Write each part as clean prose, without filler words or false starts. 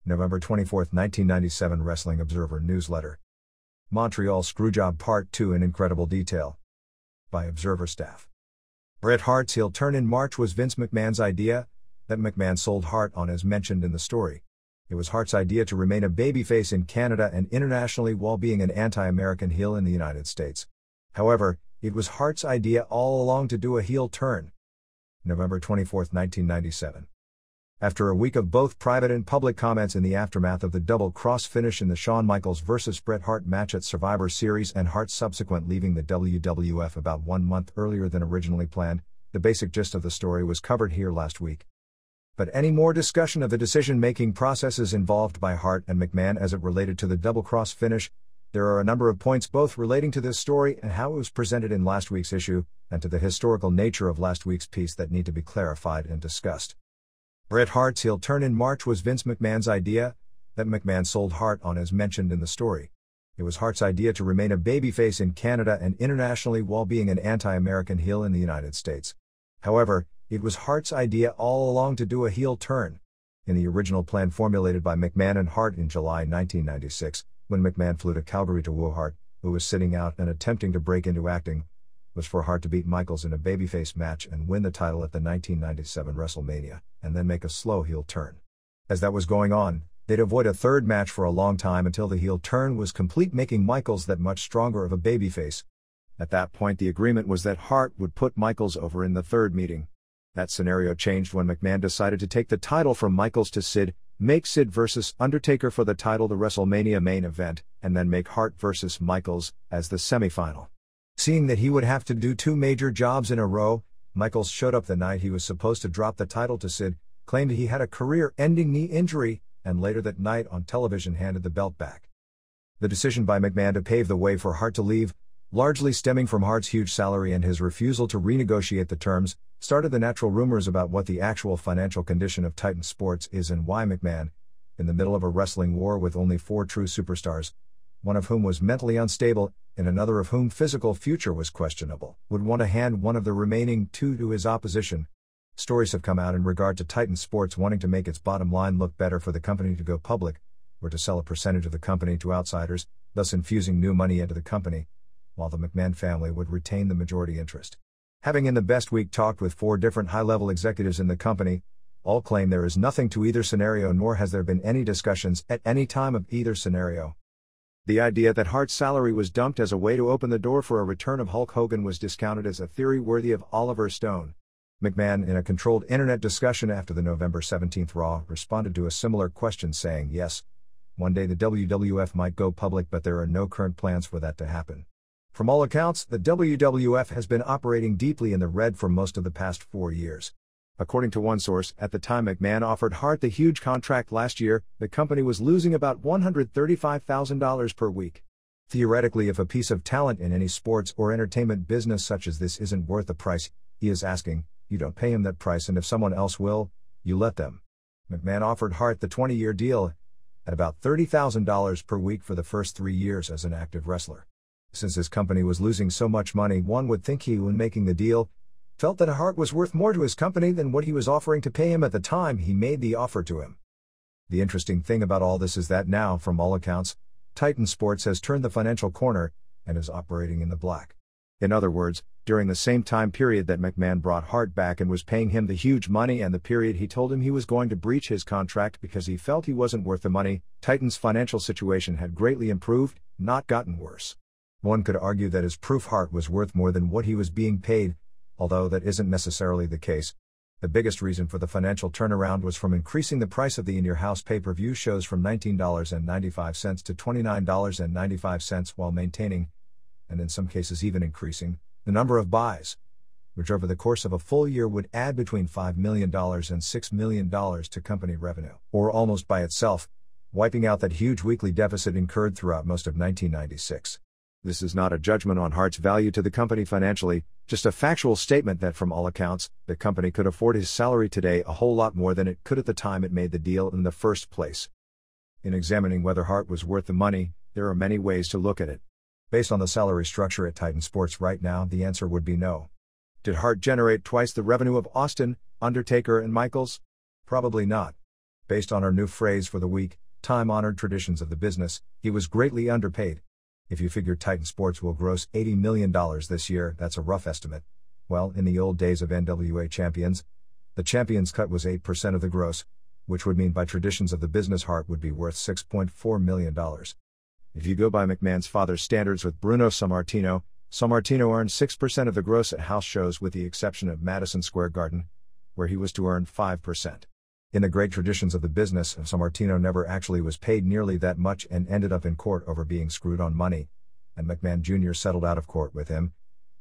November 24, 1997 Wrestling Observer Newsletter. Montreal Screwjob Part 2 in incredible detail. By Observer staff. Bret Hart's heel turn in March was Vince McMahon's idea, that McMahon sold Hart on as mentioned in the story. It was Hart's idea to remain a babyface in Canada and internationally while being an anti-American heel in the United States. However, it was Hart's idea all along to do a heel turn. November 24, 1997. After a week of both private and public comments in the aftermath of the double-cross finish in the Shawn Michaels vs. Bret Hart match at Survivor Series and Hart's subsequent leaving the WWF about 1 month earlier than originally planned, the basic gist of the story was covered here last week. But any more discussion of the decision-making processes involved by Hart and McMahon as it related to the double-cross finish, there are a number of points both relating to this story and how it was presented in last week's issue, and to the historical nature of last week's piece that need to be clarified and discussed. Bret Hart's heel turn in March was Vince McMahon's idea, that McMahon sold Hart on as mentioned in the story. It was Hart's idea to remain a babyface in Canada and internationally while being an anti-American heel in the United States. However, it was Hart's idea all along to do a heel turn. In the original plan formulated by McMahon and Hart in July 1996, when McMahon flew to Calgary to woo Hart, who was sitting out and attempting to break into acting, was for Hart to beat Michaels in a babyface match and win the title at the 1997 WrestleMania, and then make a slow heel turn. As that was going on, they'd avoid a third match for a long time until the heel turn was complete, making Michaels that much stronger of a babyface. At that point the agreement was that Hart would put Michaels over in the third meeting. That scenario changed when McMahon decided to take the title from Michaels to Sid, make Sid vs. Undertaker for the title the WrestleMania main event, and then make Hart vs. Michaels as the semifinal. Seeing that he would have to do 2 major jobs in a row, Michaels showed up the night he was supposed to drop the title to Sid, claimed he had a career-ending knee injury, and later that night on television handed the belt back. The decision by McMahon to pave the way for Hart to leave, largely stemming from Hart's huge salary and his refusal to renegotiate the terms, started the natural rumors about what the actual financial condition of Titan Sports is and why McMahon, in the middle of a wrestling war with only 4 true superstars, one of whom was mentally unstable, and another of whom physical future was questionable, would want to hand one of the remaining 2 to his opposition. Stories have come out in regard to Titan Sports wanting to make its bottom line look better for the company to go public, or to sell a percentage of the company to outsiders, thus infusing new money into the company, while the McMahon family would retain the majority interest. Having in the best week talked with 4 different high-level executives in the company, all claim there is nothing to either scenario, nor has there been any discussions at any time of either scenario. The idea that Hart's salary was dumped as a way to open the door for a return of Hulk Hogan was discounted as a theory worthy of Oliver Stone. McMahon, in a controlled internet discussion after the November 17 Raw, responded to a similar question saying, "Yes, one day the WWF might go public, but there are no current plans for that to happen. From all accounts, the WWF has been operating deeply in the red for most of the past 4 years." According to one source, at the time McMahon offered Hart the huge contract last year, the company was losing about $135,000 per week. Theoretically, if a piece of talent in any sports or entertainment business such as this isn't worth the price he is asking, you don't pay him that price, and if someone else will, you let them. McMahon offered Hart the 20-year deal at about $30,000 per week for the first 3 years as an active wrestler. Since his company was losing so much money, one would think he, when making the deal, felt that Hart was worth more to his company than what he was offering to pay him at the time he made the offer to him. The interesting thing about all this is that now, from all accounts, Titan Sports has turned the financial corner and is operating in the black. In other words, during the same time period that McMahon brought Hart back and was paying him the huge money, and the period he told him he was going to breach his contract because he felt he wasn't worth the money, Titan's financial situation had greatly improved, not gotten worse. One could argue that as proof Hart was worth more than what he was being paid, although that isn't necessarily the case. The biggest reason for the financial turnaround was from increasing the price of the In Your House pay-per-view shows from $19.95 to $29.95 while maintaining, and in some cases even increasing, the number of buys, which over the course of a full year would add between $5 million and $6 million to company revenue, or almost by itself, wiping out that huge weekly deficit incurred throughout most of 1996. This is not a judgment on Hart's value to the company financially, just a factual statement that from all accounts, the company could afford his salary today a whole lot more than it could at the time it made the deal in the first place. In examining whether Hart was worth the money, there are many ways to look at it. Based on the salary structure at Titan Sports right now, the answer would be no. Did Hart generate twice the revenue of Austin, Undertaker and Michaels? Probably not. Based on our new phrase for the week, time-honored traditions of the business, he was greatly underpaid. If you figure Titan Sports will gross $80 million this year, that's a rough estimate. Well, in the old days of NWA champions, the champions cut was 8% of the gross, which would mean by traditions of the business Hart would be worth $6.4 million. If you go by McMahon's father's standards with Bruno Sammartino earned 6% of the gross at house shows with the exception of Madison Square Garden, where he was to earn 5%. In the great traditions of the business, Sammartino never actually was paid nearly that much and ended up in court over being screwed on money, and McMahon Jr. settled out of court with him,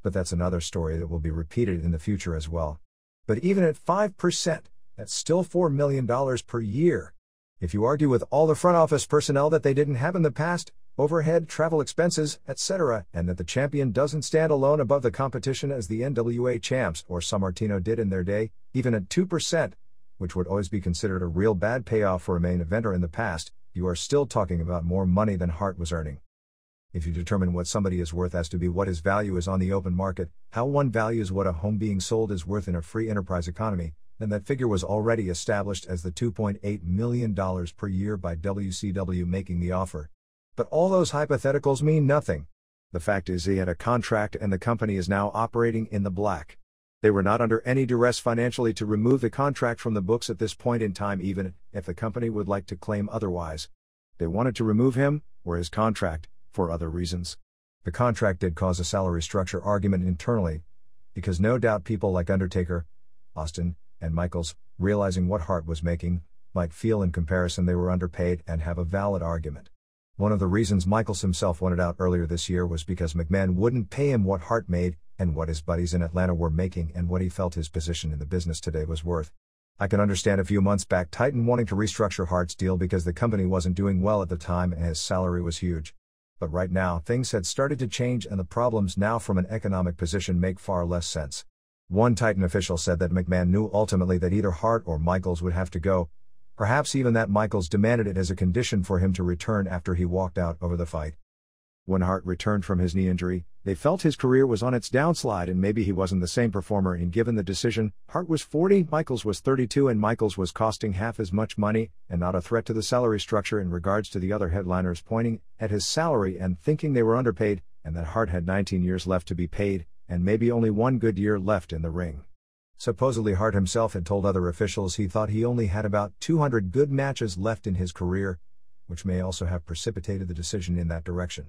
but that's another story that will be repeated in the future as well. But even at 5%, that's still $4 million per year. If you argue with all the front office personnel that they didn't have in the past, overhead, travel expenses, etc., and that the champion doesn't stand alone above the competition as the NWA champs or Sammartino did in their day, even at 2%, which would always be considered a real bad payoff for a main eventer in the past, you are still talking about more money than Hart was earning. If you determine what somebody is worth as to be what his value is on the open market, how one values what a home being sold is worth in a free enterprise economy, then that figure was already established as the $2.8 million per year by WCW making the offer. But all those hypotheticals mean nothing. The fact is he had a contract and the company is now operating in the black. They were not under any duress financially to remove the contract from the books at this point in time, even if the company would like to claim otherwise. They wanted to remove him, or his contract, for other reasons. The contract did cause a salary structure argument internally, because no doubt people like Undertaker, Austin, and Michaels, realizing what Hart was making, might feel in comparison they were underpaid and have a valid argument. One of the reasons Michaels himself wanted out earlier this year was because McMahon wouldn't pay him what Hart made, and what his buddies in Atlanta were making and what he felt his position in the business today was worth. I can understand a few months back Titan wanting to restructure Hart's deal because the company wasn't doing well at the time and his salary was huge. But right now things had started to change and the problems now from an economic position make far less sense. One Titan official said that McMahon knew ultimately that either Hart or Michaels would have to go, perhaps even that Michaels demanded it as a condition for him to return after he walked out over the fight. When Hart returned from his knee injury, they felt his career was on its downslide and maybe he wasn't the same performer in given the decision. Hart was 40, Michaels was 32 and Michaels was costing half as much money and not a threat to the salary structure in regards to the other headliners pointing at his salary and thinking they were underpaid, and that Hart had 19 years left to be paid, and maybe only one good year left in the ring. Supposedly Hart himself had told other officials he thought he only had about 200 good matches left in his career, which may also have precipitated the decision in that direction.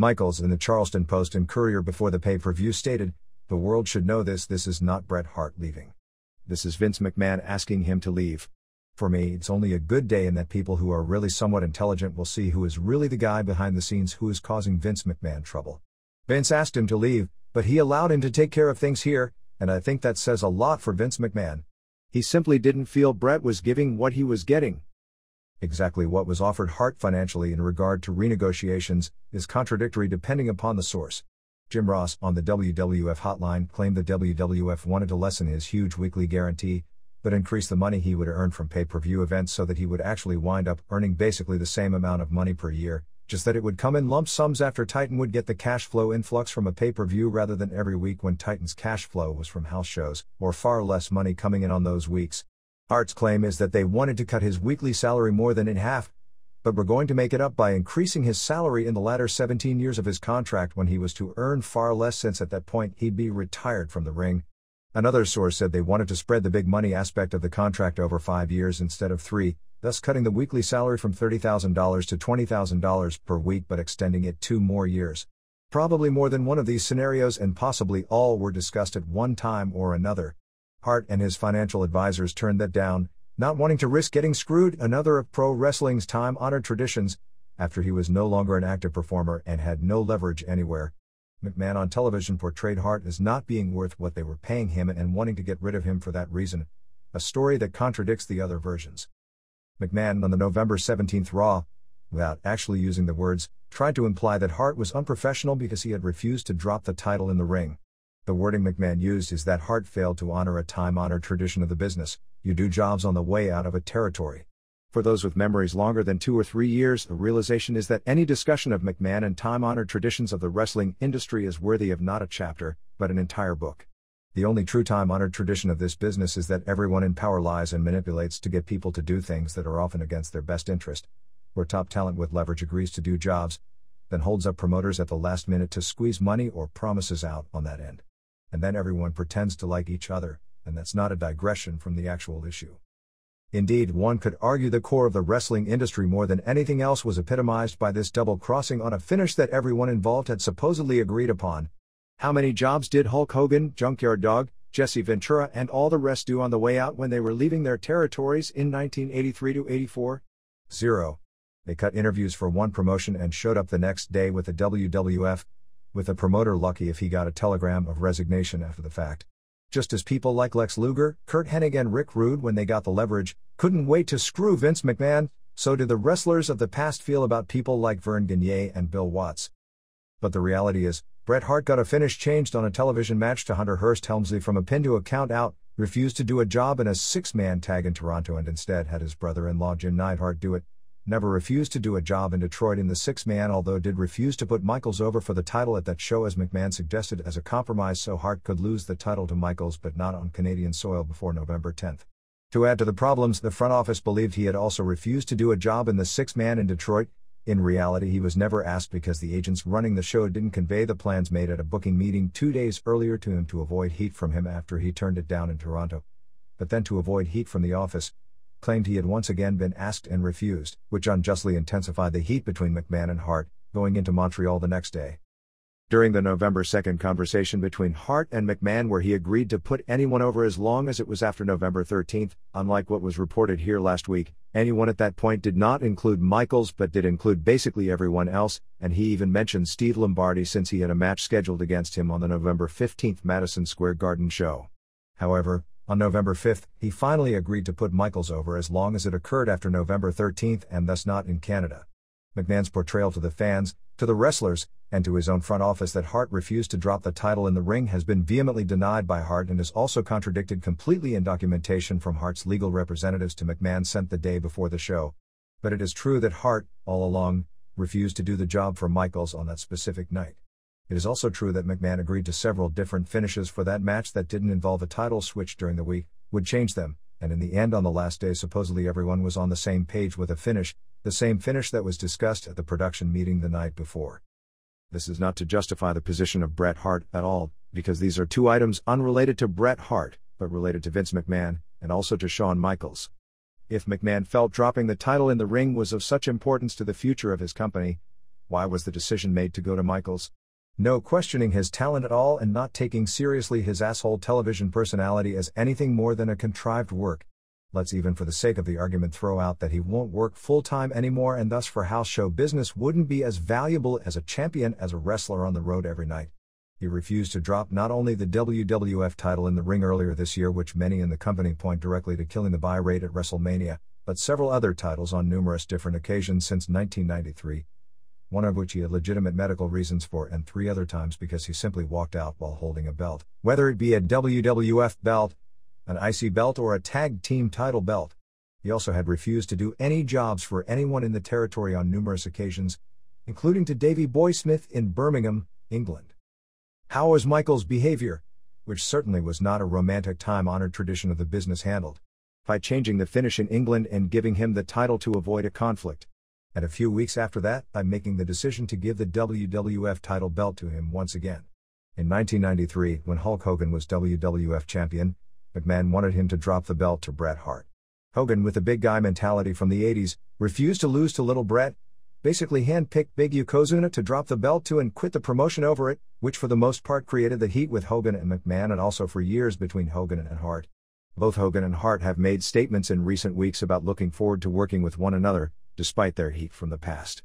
Michaels in the Charleston Post and Courier before the pay-per-view stated, "The world should know this is not Bret Hart leaving. This is Vince McMahon asking him to leave. For me, it's only a good day in that people who are really somewhat intelligent will see who is really the guy behind the scenes who is causing Vince McMahon trouble. Vince asked him to leave, but he allowed him to take care of things here, and I think that says a lot for Vince McMahon. He simply didn't feel Bret was giving what he was getting." Exactly what was offered Hart financially in regard to renegotiations is contradictory depending upon the source. Jim Ross on the WWF hotline claimed the WWF wanted to lessen his huge weekly guarantee, but increase the money he would earn from pay-per-view events so that he would actually wind up earning basically the same amount of money per year, just that it would come in lump sums after Titan would get the cash flow influx from a pay-per-view rather than every week when Titan's cash flow was from house shows, or far less money coming in on those weeks. Hart's claim is that they wanted to cut his weekly salary more than in half, but were going to make it up by increasing his salary in the latter 17 years of his contract when he was to earn far less since at that point he'd be retired from the ring. Another source said they wanted to spread the big money aspect of the contract over 5 years instead of 3, thus cutting the weekly salary from $30,000 to $20,000 per week but extending it 2 more years. Probably more than one of these scenarios and possibly all were discussed at one time or another. Hart and his financial advisors turned that down, not wanting to risk getting screwed, another of pro wrestling's time-honored traditions, after he was no longer an active performer and had no leverage anywhere. McMahon on television portrayed Hart as not being worth what they were paying him and wanting to get rid of him for that reason, a story that contradicts the other versions. McMahon on the November 17 Raw, without actually using the words, tried to imply that Hart was unprofessional because he had refused to drop the title in the ring. The wording McMahon used is that Hart failed to honor a time-honored tradition of the business. You do jobs on the way out of a territory. For those with memories longer than 2 or 3 years, the realization is that any discussion of McMahon and time-honored traditions of the wrestling industry is worthy of not a chapter, but an entire book. The only true time-honored tradition of this business is that everyone in power lies and manipulates to get people to do things that are often against their best interest, where top talent with leverage agrees to do jobs, then holds up promoters at the last minute to squeeze money or promises out on that end. And then everyone pretends to like each other, and that's not a digression from the actual issue. Indeed, one could argue the core of the wrestling industry more than anything else was epitomized by this double-crossing on a finish that everyone involved had supposedly agreed upon. How many jobs did Hulk Hogan, Junkyard Dog, Jesse Ventura and all the rest do on the way out when they were leaving their territories in 1983-84? 0. They cut interviews for one promotion and showed up the next day with the WWF, with the promoter lucky if he got a telegram of resignation after the fact. Just as people like Lex Luger, Curt Hennig and Rick Rude, when they got the leverage, couldn't wait to screw Vince McMahon, so did the wrestlers of the past feel about people like Vern Gagne and Bill Watts. But the reality is, Bret Hart got a finish changed on a television match to Hunter Hearst Helmsley from a pin to a count out, refused to do a job in a six-man tag in Toronto and instead had his brother-in-law Jim Neidhart do it. Never refused to do a job in Detroit in the six-man, although did refuse to put Michaels over for the title at that show as McMahon suggested as a compromise so Hart could lose the title to Michaels but not on Canadian soil before November 10. To add to the problems, the front office believed he had also refused to do a job in the six-man in Detroit. In reality, he was never asked because the agents running the show didn't convey the plans made at a booking meeting 2 days earlier to him to avoid heat from him after he turned it down in Toronto. But then to avoid heat from the office, claimed he had once again been asked and refused, which unjustly intensified the heat between McMahon and Hart, going into Montreal the next day. During the November 2 conversation between Hart and McMahon where he agreed to put anyone over as long as it was after November 13, unlike what was reported here last week, anyone at that point did not include Michaels but did include basically everyone else, and he even mentioned Steve Lombardi since he had a match scheduled against him on the November 15 Madison Square Garden show. However, on November 5, he finally agreed to put Michaels over as long as it occurred after November 13 and thus not in Canada. McMahon's portrayal to the fans, to the wrestlers, and to his own front office that Hart refused to drop the title in the ring has been vehemently denied by Hart and is also contradicted completely in documentation from Hart's legal representatives to McMahon sent the day before the show. But it is true that Hart, all along, refused to do the job for Michaels on that specific night. It is also true that McMahon agreed to several different finishes for that match that didn't involve a title switch during the week, would change them, and in the end on the last day supposedly everyone was on the same page with a finish, the same finish that was discussed at the production meeting the night before. This is not to justify the position of Bret Hart at all, because these are two items unrelated to Bret Hart, but related to Vince McMahon, and also to Shawn Michaels. If McMahon felt dropping the title in the ring was of such importance to the future of his company, why was the decision made to go to Michaels? No questioning his talent at all and not taking seriously his asshole television personality as anything more than a contrived work. Let's even for the sake of the argument throw out that he won't work full-time anymore and thus for house show business wouldn't be as valuable as a champion as a wrestler on the road every night. He refused to drop not only the WWF title in the ring earlier this year, which many in the company point directly to killing the buy rate at WrestleMania, but several other titles on numerous different occasions since 1993. One of which he had legitimate medical reasons for and 3 other times because he simply walked out while holding a belt, whether it be a WWF belt, an IC belt or a tag team title belt. He also had refused to do any jobs for anyone in the territory on numerous occasions, including to Davey Boy Smith in Birmingham, England. How was Michaels' behavior, which certainly was not a romantic time-honored tradition of the business, handled? By changing the finish in England and giving him the title to avoid a conflict. And a few weeks after that, by making the decision to give the WWF title belt to him once again. In 1993, when Hulk Hogan was WWF champion, McMahon wanted him to drop the belt to Bret Hart. Hogan, with the big guy mentality from the 80s, refused to lose to little Bret, basically handpicked Big Yokozuna to drop the belt to and quit the promotion over it, which for the most part created the heat with Hogan and McMahon and also for years between Hogan and Hart. Both Hogan and Hart have made statements in recent weeks about looking forward to working with one another, despite their heat from the past.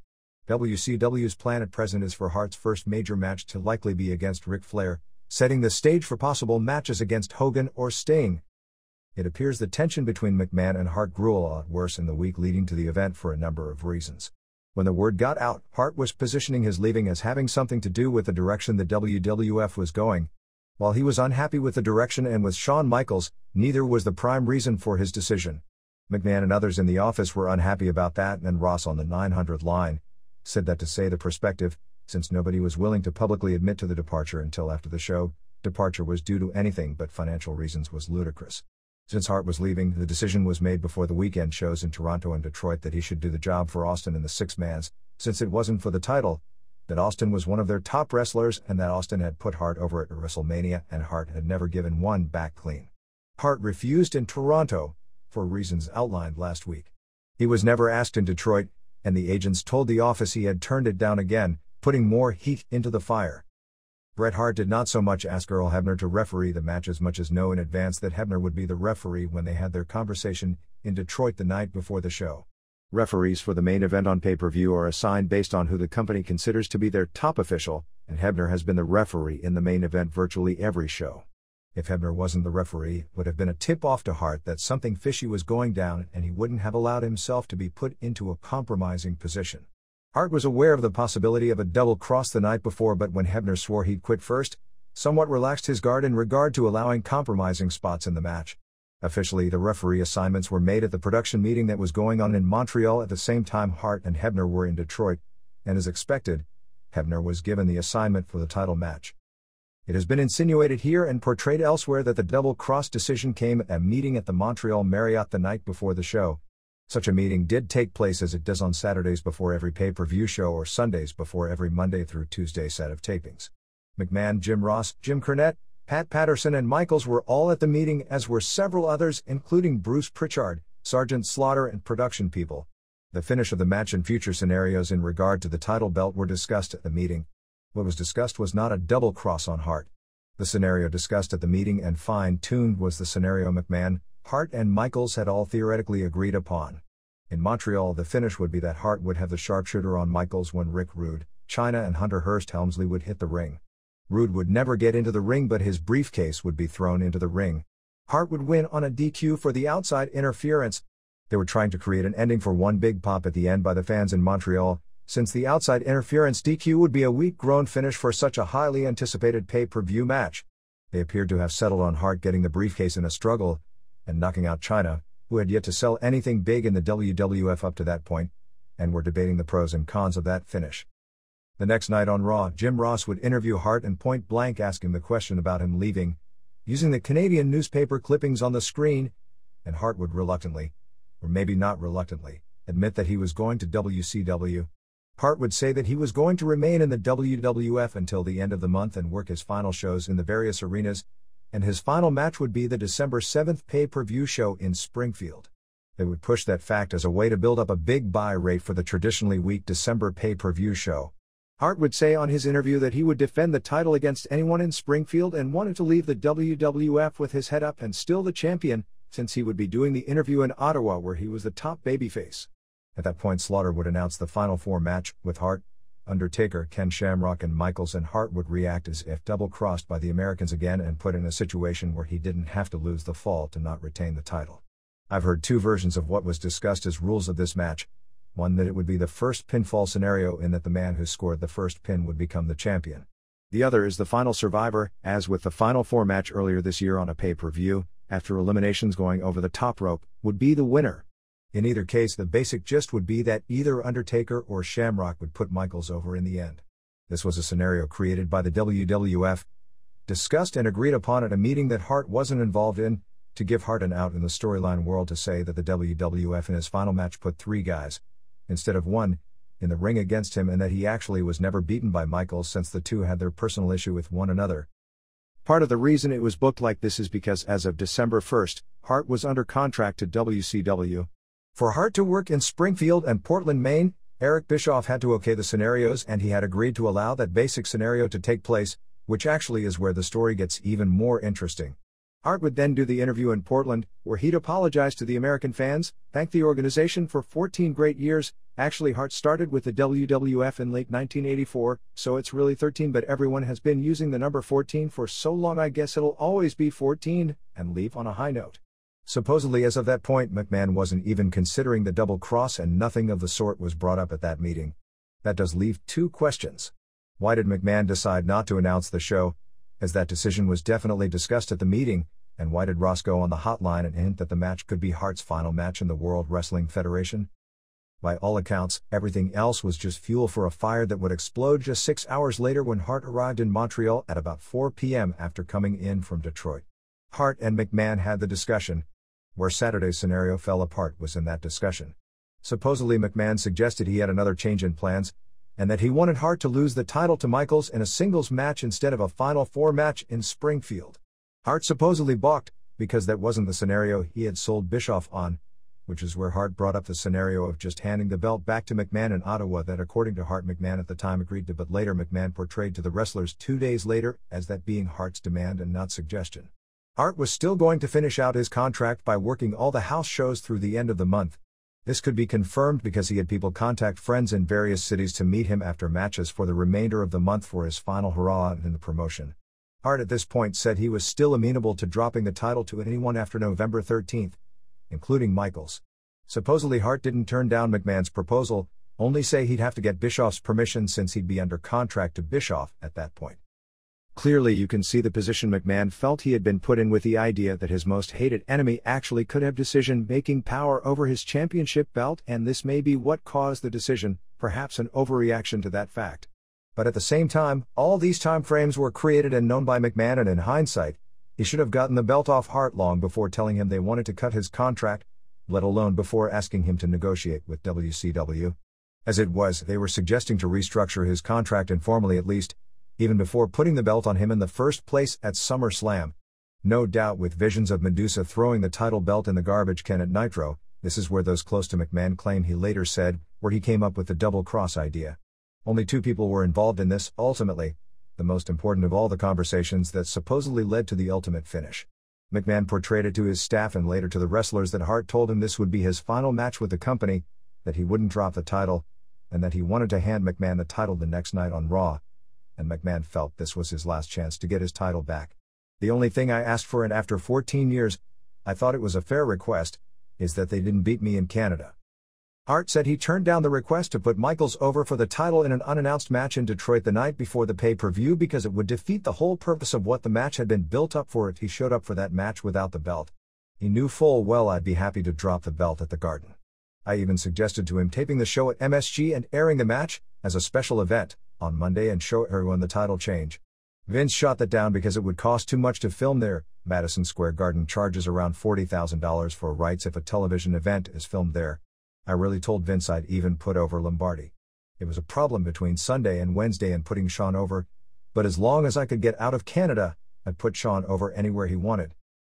WCW's plan at present is for Hart's first major match to likely be against Ric Flair, setting the stage for possible matches against Hogan or Sting. It appears the tension between McMahon and Hart grew a lot worse in the week leading to the event for a number of reasons. When the word got out, Hart was positioning his leaving as having something to do with the direction the WWF was going. While he was unhappy with the direction and with Shawn Michaels, neither was the prime reason for his decision. McMahon and others in the office were unhappy about that, and Ross on the 900 line said that to say the perspective, since nobody was willing to publicly admit to the departure until after the show, departure was due to anything but financial reasons was ludicrous. Since Hart was leaving, the decision was made before the weekend shows in Toronto and Detroit that he should do the job for Austin in the six-mans, since it wasn't for the title, that Austin was one of their top wrestlers and that Austin had put Hart over at WrestleMania and Hart had never given one back clean. Hart refused in Toronto, for reasons outlined last week. He was never asked in Detroit, and the agents told the office he had turned it down again, putting more heat into the fire. Bret Hart did not so much ask Earl Hebner to referee the match as much as know in advance that Hebner would be the referee when they had their conversation in Detroit the night before the show. Referees for the main event on pay-per-view are assigned based on who the company considers to be their top official, and Hebner has been the referee in the main event virtually every show. If Hebner wasn't the referee, it would have been a tip-off to Hart that something fishy was going down and he wouldn't have allowed himself to be put into a compromising position. Hart was aware of the possibility of a double cross the night before, but when Hebner swore he'd quit first, somewhat relaxed his guard in regard to allowing compromising spots in the match. Officially, the referee assignments were made at the production meeting that was going on in Montreal at the same time Hart and Hebner were in Detroit, and as expected, Hebner was given the assignment for the title match. It has been insinuated here and portrayed elsewhere that the double cross decision came at a meeting at the Montreal Marriott the night before the show. Such a meeting did take place as it does on Saturdays before every pay-per-view show or Sundays before every Monday through Tuesday set of tapings. McMahon, Jim Ross, Jim Cornette, Pat Patterson and Michaels were all at the meeting, as were several others including Bruce Pritchard, Sergeant Slaughter and production people. The finish of the match and future scenarios in regard to the title belt were discussed at the meeting. What was discussed was not a double cross on Hart. The scenario discussed at the meeting and fine-tuned was the scenario McMahon, Hart and Michaels had all theoretically agreed upon. In Montreal, the finish would be that Hart would have the sharpshooter on Michaels when Rick Rude, Chyna and Hunter Hearst Helmsley would hit the ring. Rude would never get into the ring, but his briefcase would be thrown into the ring. Hart would win on a DQ for the outside interference. They were trying to create an ending for one big pop at the end by the fans in Montreal, since the outside interference DQ would be a weak-grown finish for such a highly anticipated pay-per-view match. They appeared to have settled on Hart getting the briefcase in a struggle, and knocking out Chyna, who had yet to sell anything big in the WWF up to that point, and were debating the pros and cons of that finish. The next night on Raw, Jim Ross would interview Hart and point blank ask him the question about him leaving, using the Canadian newspaper clippings on the screen, and Hart would reluctantly, or maybe not reluctantly, admit that he was going to WCW. Hart would say that he was going to remain in the WWF until the end of the month and work his final shows in the various arenas, and his final match would be the December 7th pay-per-view show in Springfield. They would push that fact as a way to build up a big buy rate for the traditionally weak December pay-per-view show. Hart would say on his interview that he would defend the title against anyone in Springfield and wanted to leave the WWF with his head up and still the champion, since he would be doing the interview in Ottawa where he was the top babyface. At that point, Slaughter would announce the Final Four match, with Hart, Undertaker, Ken Shamrock and Michaels, and Hart would react as if double-crossed by the Americans again and put in a situation where he didn't have to lose the fall to not retain the title. I've heard two versions of what was discussed as rules of this match. One, that it would be the first pinfall scenario in that the man who scored the first pin would become the champion. The other is the final survivor, as with the Final Four match earlier this year on a pay-per-view, after eliminations going over the top rope, would be the winner. In either case, the basic gist would be that either Undertaker or Shamrock would put Michaels over in the end. This was a scenario created by the WWF, discussed and agreed upon at a meeting that Hart wasn't involved in, to give Hart an out in the storyline world to say that the WWF in his final match put 3 guys, instead of 1, in the ring against him, and that he actually was never beaten by Michaels since the two had their personal issue with one another. Part of the reason it was booked like this is because as of December 1st, Hart was under contract to WCW. For Hart to work in Springfield and Portland, Maine, Eric Bischoff had to okay the scenarios, and he had agreed to allow that basic scenario to take place, which actually is where the story gets even more interesting. Hart would then do the interview in Portland, where he'd apologize to the American fans, thank the organization for 14 great years. Actually, Hart started with the WWF in late 1984, so it's really 13, but everyone has been using the number 14 for so long I guess it'll always be 14, and leave on a high note. Supposedly as of that point, McMahon wasn't even considering the double cross and nothing of the sort was brought up at that meeting. That does leave 2 questions. Why did McMahon decide not to announce the show, as that decision was definitely discussed at the meeting, and why did Ross go on the hotline and hint that the match could be Hart's final match in the World Wrestling Federation? By all accounts, everything else was just fuel for a fire that would explode just 6 hours later when Hart arrived in Montreal at about 4 p.m. after coming in from Detroit. Hart and McMahon had the discussion. Where Saturday's scenario fell apart was in that discussion. Supposedly McMahon suggested he had another change in plans, and that he wanted Hart to lose the title to Michaels in a singles match instead of a Final Four match in Springfield. Hart supposedly balked, because that wasn't the scenario he had sold Bischoff on, which is where Hart brought up the scenario of just handing the belt back to McMahon in Ottawa that according to Hart McMahon at the time agreed to, but later McMahon portrayed to the wrestlers 2 days later as that being Hart's demand and not suggestion. Hart was still going to finish out his contract by working all the house shows through the end of the month. This could be confirmed because he had people contact friends in various cities to meet him after matches for the remainder of the month for his final hurrah in the promotion. Hart at this point said he was still amenable to dropping the title to anyone after November 13th, including Michaels. Supposedly Hart didn't turn down McMahon's proposal, only say he'd have to get Bischoff's permission since he'd be under contract to Bischoff at that point. Clearly you can see the position McMahon felt he had been put in with the idea that his most hated enemy actually could have decision-making power over his championship belt, and this may be what caused the decision, perhaps an overreaction to that fact. But at the same time, all these time frames were created and known by McMahon, and in hindsight, he should have gotten the belt off Hart long before telling him they wanted to cut his contract, let alone before asking him to negotiate with WCW. As it was, they were suggesting to restructure his contract informally at least, even before putting the belt on him in the first place at SummerSlam. No doubt with visions of Medusa throwing the title belt in the garbage can at Nitro, this is where those close to McMahon claim he later said, where he came up with the double cross idea. Only 2 people were involved in this, ultimately, the most important of all the conversations that supposedly led to the ultimate finish. McMahon portrayed it to his staff and later to the wrestlers that Hart told him this would be his final match with the company, that he wouldn't drop the title, and that he wanted to hand McMahon the title the next night on Raw, and McMahon felt this was his last chance to get his title back. The only thing I asked for, and after 14 years, I thought it was a fair request, is that they didn't beat me in Canada. Hart said he turned down the request to put Michaels over for the title in an unannounced match in Detroit the night before the pay-per-view because it would defeat the whole purpose of what the match had been built up for if he showed up for that match without the belt. He knew full well I'd be happy to drop the belt at the Garden. I even suggested to him taping the show at MSG and airing the match, as a special event, on Monday and show everyone the title change. Vince shot that down because it would cost too much to film there. Madison Square Garden charges around $40,000 for rights if a television event is filmed there. I really told Vince I'd even put over Lombardi. It was a problem between Sunday and Wednesday in putting Sean over, but as long as I could get out of Canada, I'd put Sean over anywhere he wanted.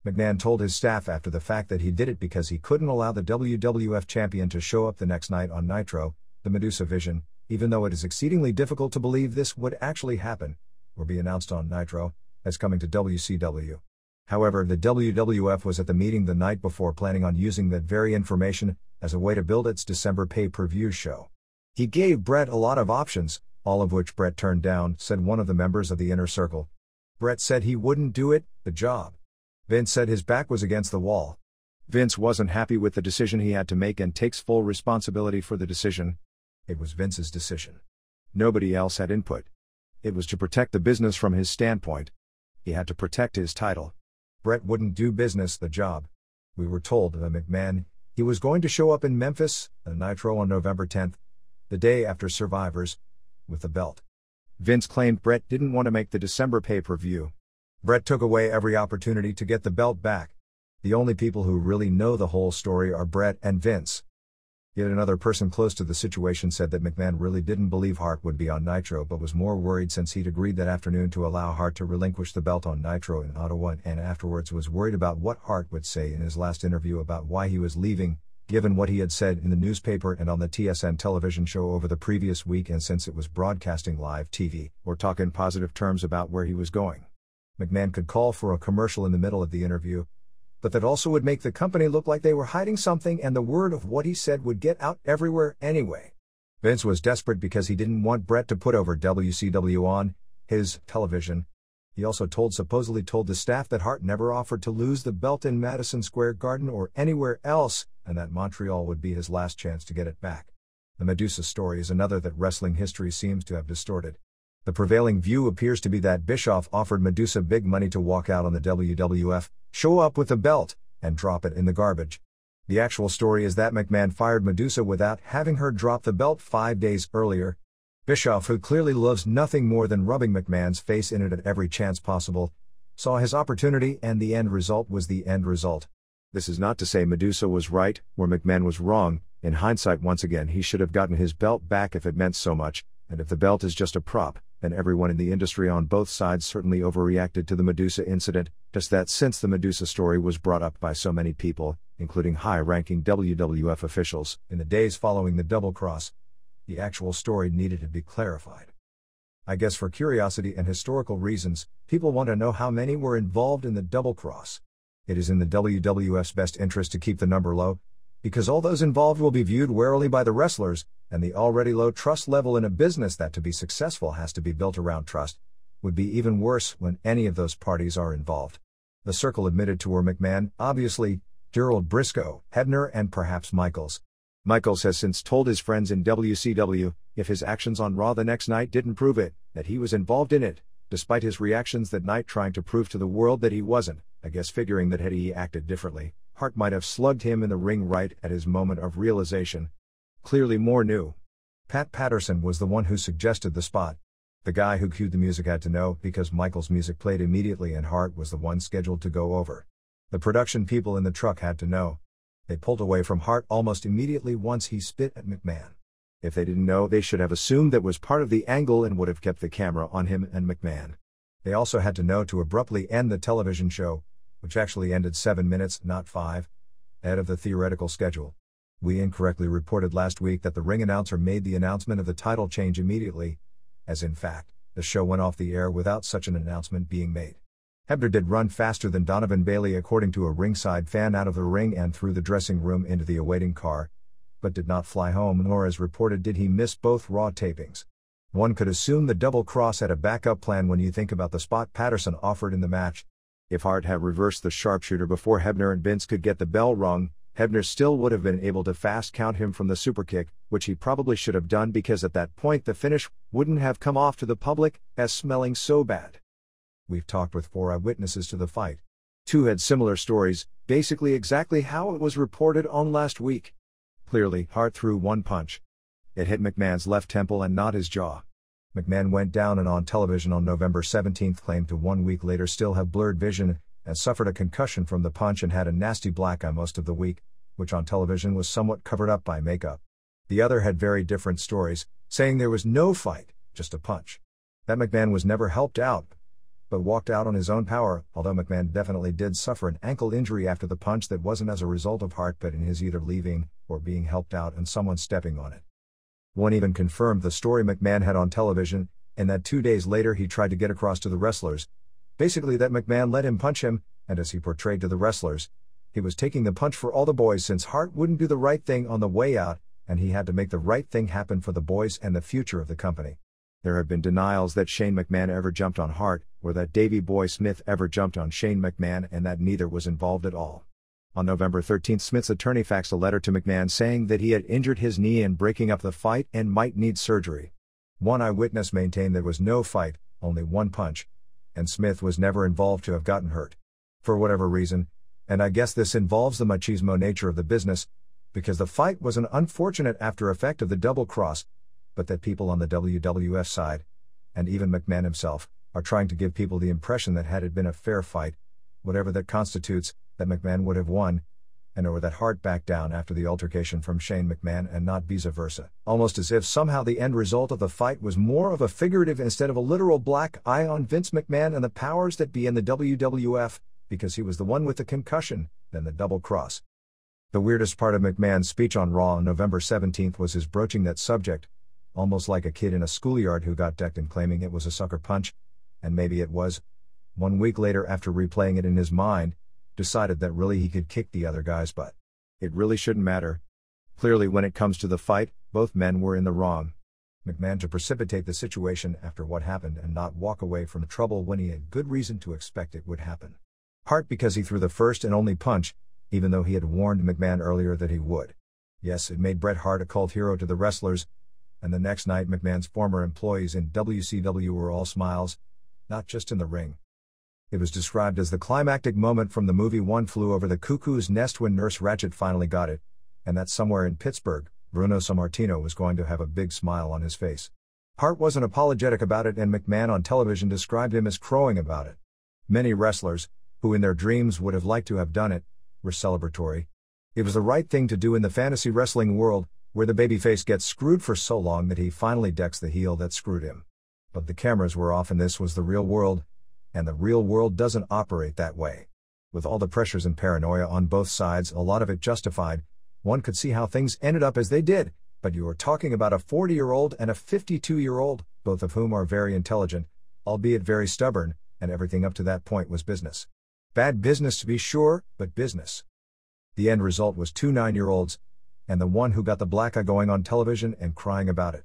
McMahon told his staff after the fact that he did it because he couldn't allow the WWF champion to show up the next night on Nitro, the Medusa Vision, even though it is exceedingly difficult to believe this would actually happen, or be announced on Nitro, as coming to WCW. However, the WWF was at the meeting the night before planning on using that very information as a way to build its December pay-per-view show. He gave Brett a lot of options, all of which Brett turned down, said one of the members of the Inner Circle. Brett said he wouldn't do it, the job. Vince said his back was against the wall. Vince wasn't happy with the decision he had to make and takes full responsibility for the decision. It was Vince's decision. Nobody else had input. It was to protect the business from his standpoint. He had to protect his title. Brett wouldn't do business, the job. We were told by McMahon he was going to show up in Memphis, at Nitro on November 10th, the day after Survivors, with the belt. Vince claimed Brett didn't want to make the December pay-per-view. Brett took away every opportunity to get the belt back. The only people who really know the whole story are Brett and Vince. Yet another person close to the situation said that McMahon really didn't believe Hart would be on Nitro but was more worried since he'd agreed that afternoon to allow Hart to relinquish the belt on Nitro in Ottawa, and afterwards was worried about what Hart would say in his last interview about why he was leaving, given what he had said in the newspaper and on the TSN television show over the previous week and since it was broadcasting live TV, or talk in positive terms about where he was going. McMahon could call for a commercial in the middle of the interview, but that also would make the company look like they were hiding something and the word of what he said would get out everywhere anyway. Vince was desperate because he didn't want Brett to put over WCW on his television. He also supposedly told the staff that Hart never offered to lose the belt in Madison Square Garden or anywhere else, and that Montreal would be his last chance to get it back. The Medusa story is another that wrestling history seems to have distorted. The prevailing view appears to be that Bischoff offered Medusa big money to walk out on the WWF, show up with the belt, and drop it in the garbage. The actual story is that McMahon fired Medusa without having her drop the belt 5 days earlier. Bischoff, who clearly loves nothing more than rubbing McMahon's face in it at every chance possible, saw his opportunity, and the end result was the end result. This is not to say Medusa was right, or McMahon was wrong. In hindsight, once again, he should have gotten his belt back if it meant so much, and if the belt is just a prop, then everyone in the industry on both sides certainly overreacted to the Medusa incident, just that since the Medusa story was brought up by so many people, including high-ranking WWF officials, in the days following the double cross, the actual story needed to be clarified. I guess for curiosity and historical reasons, people want to know how many were involved in the double cross. It is in the WWF's best interest to keep the number low, because all those involved will be viewed warily by the wrestlers, and the already low trust level in a business that to be successful has to be built around trust, would be even worse when any of those parties are involved. The circle admitted to were McMahon, obviously, Gerald Briscoe, Hebner, and perhaps Michaels. Michaels has since told his friends in WCW, if his actions on Raw the next night didn't prove it, that he was involved in it, despite his reactions that night trying to prove to the world that he wasn't, I guess figuring that had he acted differently, Hart might have slugged him in the ring right at his moment of realization. Clearly more new. Pat Patterson was the one who suggested the spot. The guy who cued the music had to know, because Michaels' music played immediately and Hart was the one scheduled to go over. The production people in the truck had to know. They pulled away from Hart almost immediately once he spit at McMahon. If they didn't know, they should have assumed that was part of the angle and would have kept the camera on him and McMahon. They also had to know to abruptly end the television show, which actually ended 7 minutes, not 5, ahead of the theoretical schedule. We incorrectly reported last week that the ring announcer made the announcement of the title change immediately, as in fact, the show went off the air without such an announcement being made. Hebner did run faster than Donovan Bailey according to a ringside fan out of the ring and through the dressing room into the awaiting car, but did not fly home, nor as reported did he miss both Raw tapings. One could assume the double cross had a backup plan when you think about the spot Patterson offered in the match. If Hart had reversed the sharpshooter before Hebner and Vince could get the bell rung, Hebner still would have been able to fast count him from the superkick, which he probably should have done because at that point the finish wouldn't have come off to the public as smelling so bad. We've talked with 4 eyewitnesses to the fight. 2 had similar stories, basically exactly how it was reported on last week. Clearly, Hart threw one punch. It hit McMahon's left temple and not his jaw. McMahon went down and on television on November 17 claimed to 1 week later still have blurred vision, and suffered a concussion from the punch and had a nasty black eye most of the week, which on television was somewhat covered up by makeup. The other had very different stories, saying there was no fight, just a punch. That McMahon was never helped out, but walked out on his own power, although McMahon definitely did suffer an ankle injury after the punch that wasn't as a result of Hart but in his either leaving, or being helped out and someone stepping on it. One even confirmed the story McMahon had on television, and that 2 days later he tried to get across to the wrestlers, basically that McMahon let him punch him, and as he portrayed to the wrestlers, he was taking the punch for all the boys since Hart wouldn't do the right thing on the way out, and he had to make the right thing happen for the boys and the future of the company. There have been denials that Shane McMahon ever jumped on Hart, or that Davey Boy Smith ever jumped on Shane McMahon, and that neither was involved at all. On November 13, Smith's attorney faxed a letter to McMahon saying that he had injured his knee in breaking up the fight and might need surgery. One eyewitness maintained there was no fight, only one punch, and Smith was never involved to have gotten hurt. For whatever reason, and I guess this involves the machismo nature of the business, because the fight was an unfortunate after effect of the double cross, but that people on the WWF side, and even McMahon himself, are trying to give people the impression that had it been a fair fight, whatever that constitutes, that McMahon would have won, and or that Hart backed down after the altercation from Shane McMahon and not vice versa, almost as if somehow the end result of the fight was more of a figurative instead of a literal black eye on Vince McMahon and the powers that be in the WWF, because he was the one with the concussion, than the double cross. The weirdest part of McMahon's speech on Raw on November 17 was his broaching that subject, almost like a kid in a schoolyard who got decked and claiming it was a sucker punch, and maybe it was. 1 week later, after replaying it in his mind, decided that really he could kick the other guy's butt. It really shouldn't matter. Clearly when it comes to the fight, both men were in the wrong. McMahon to precipitate the situation after what happened and not walk away from trouble when he had good reason to expect it would happen. Hart because he threw the first and only punch, even though he had warned McMahon earlier that he would. Yes, it made Bret Hart a cult hero to the wrestlers, and the next night McMahon's former employees in WCW were all smiles, not just in the ring. It was described as the climactic moment from the movie One Flew Over the Cuckoo's Nest when Nurse Ratched finally got it, and that somewhere in Pittsburgh, Bruno Sammartino was going to have a big smile on his face. Hart wasn't apologetic about it, and McMahon on television described him as crowing about it. Many wrestlers, who in their dreams would have liked to have done it, were celebratory. It was the right thing to do in the fantasy wrestling world, where the babyface gets screwed for so long that he finally decks the heel that screwed him. But the cameras were off and this was the real world, and the real world doesn't operate that way. With all the pressures and paranoia on both sides, a lot of it justified, one could see how things ended up as they did, but you are talking about a 40-year-old and a 52-year-old, both of whom are very intelligent, albeit very stubborn, and everything up to that point was business. Bad business to be sure, but business. The end result was two 9-year-olds, and the one who got the black eye going on television and crying about it.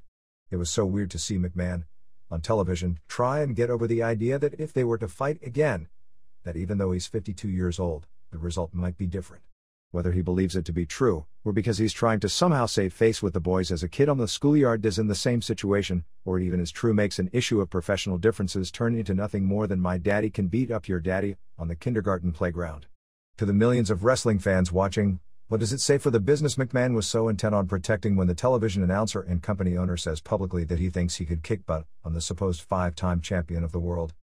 It was so weird to see McMahon, on television, try and get over the idea that if they were to fight again, that even though he's 52 years old, the result might be different. Whether he believes it to be true, or because he's trying to somehow save face with the boys as a kid on the schoolyard is in the same situation, or it even is true makes an issue of professional differences turn into nothing more than my daddy can beat up your daddy on the kindergarten playground. To the millions of wrestling fans watching, what does it say for the business McMahon was so intent on protecting when the television announcer and company owner says publicly that he thinks he could kick butt on the supposed 5-time champion of the world?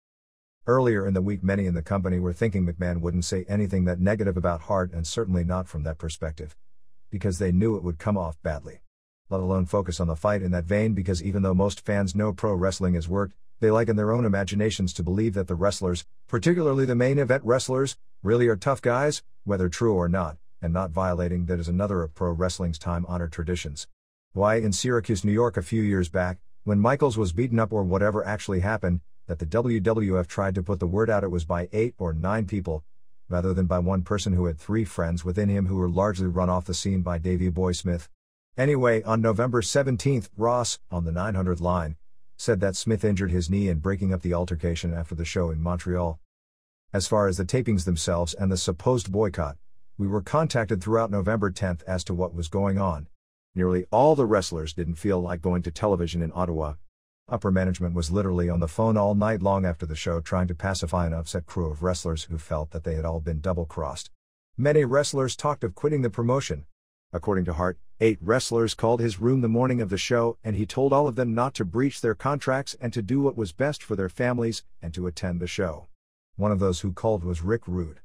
Earlier in the week, many in the company were thinking McMahon wouldn't say anything that negative about Hart, and certainly not from that perspective, because they knew it would come off badly. Let alone focus on the fight in that vein, because even though most fans know pro wrestling has worked, they like in their own imaginations to believe that the wrestlers, particularly the main event wrestlers, really are tough guys, whether true or not, and not violating that is another of pro wrestling's time-honored traditions. Why, in Syracuse, New York a few years back, when Michaels was beaten up or whatever actually happened, that the WWF tried to put the word out it was by 8 or 9 people, rather than by one person who had 3 friends within him who were largely run off the scene by Davey Boy Smith. Anyway, on November 17th, Ross, on the 900 line, said that Smith injured his knee in breaking up the altercation after the show in Montreal. As far as the tapings themselves and the supposed boycott, we were contacted throughout November 10th as to what was going on. Nearly all the wrestlers didn't feel like going to television in Ottawa. Upper management was literally on the phone all night long after the show trying to pacify an upset crew of wrestlers who felt that they had all been double-crossed. Many wrestlers talked of quitting the promotion. According to Hart, 8 wrestlers called his room the morning of the show and he told all of them not to breach their contracts and to do what was best for their families and to attend the show. One of those who called was Rick Rude.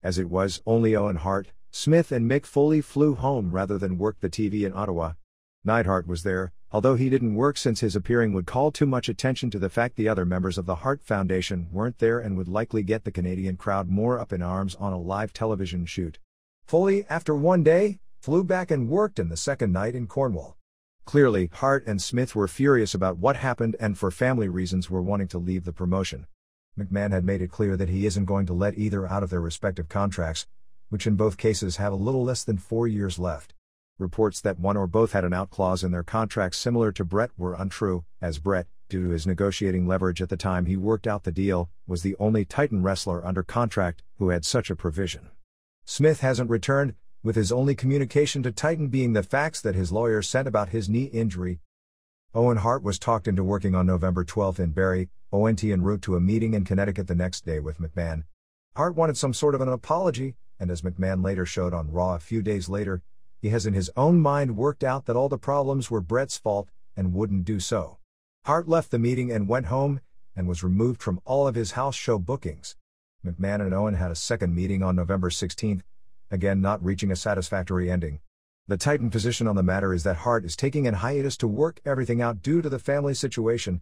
As it was, only Owen Hart, Smith and Mick Foley flew home rather than work the TV in Ottawa. Neidhart was there, although he didn't work since his appearing would call too much attention to the fact the other members of the Hart Foundation weren't there and would likely get the Canadian crowd more up in arms on a live television shoot. Foley, after one day, flew back and worked in the second night in Cornwall. Clearly, Hart and Smith were furious about what happened and for family reasons were wanting to leave the promotion. McMahon had made it clear that he isn't going to let either out of their respective contracts, which in both cases have a little less than 4 years left. Reports that one or both had an out clause in their contracts similar to Bret were untrue, as Bret, due to his negotiating leverage at the time he worked out the deal, was the only Titan wrestler under contract who had such a provision. Smith hasn't returned, with his only communication to Titan being the fax that his lawyer sent about his knee injury. Owen Hart was talked into working on November 12 in Barrie, ONT en route to a meeting in Connecticut the next day with McMahon. Hart wanted some sort of an apology, and as McMahon later showed on Raw a few days later, he has in his own mind worked out that all the problems were Bret's fault, and wouldn't do so. Hart left the meeting and went home, and was removed from all of his house show bookings. McMahon and Owen had a second meeting on November 16, again not reaching a satisfactory ending. The Titan position on the matter is that Hart is taking an hiatus to work everything out due to the family situation.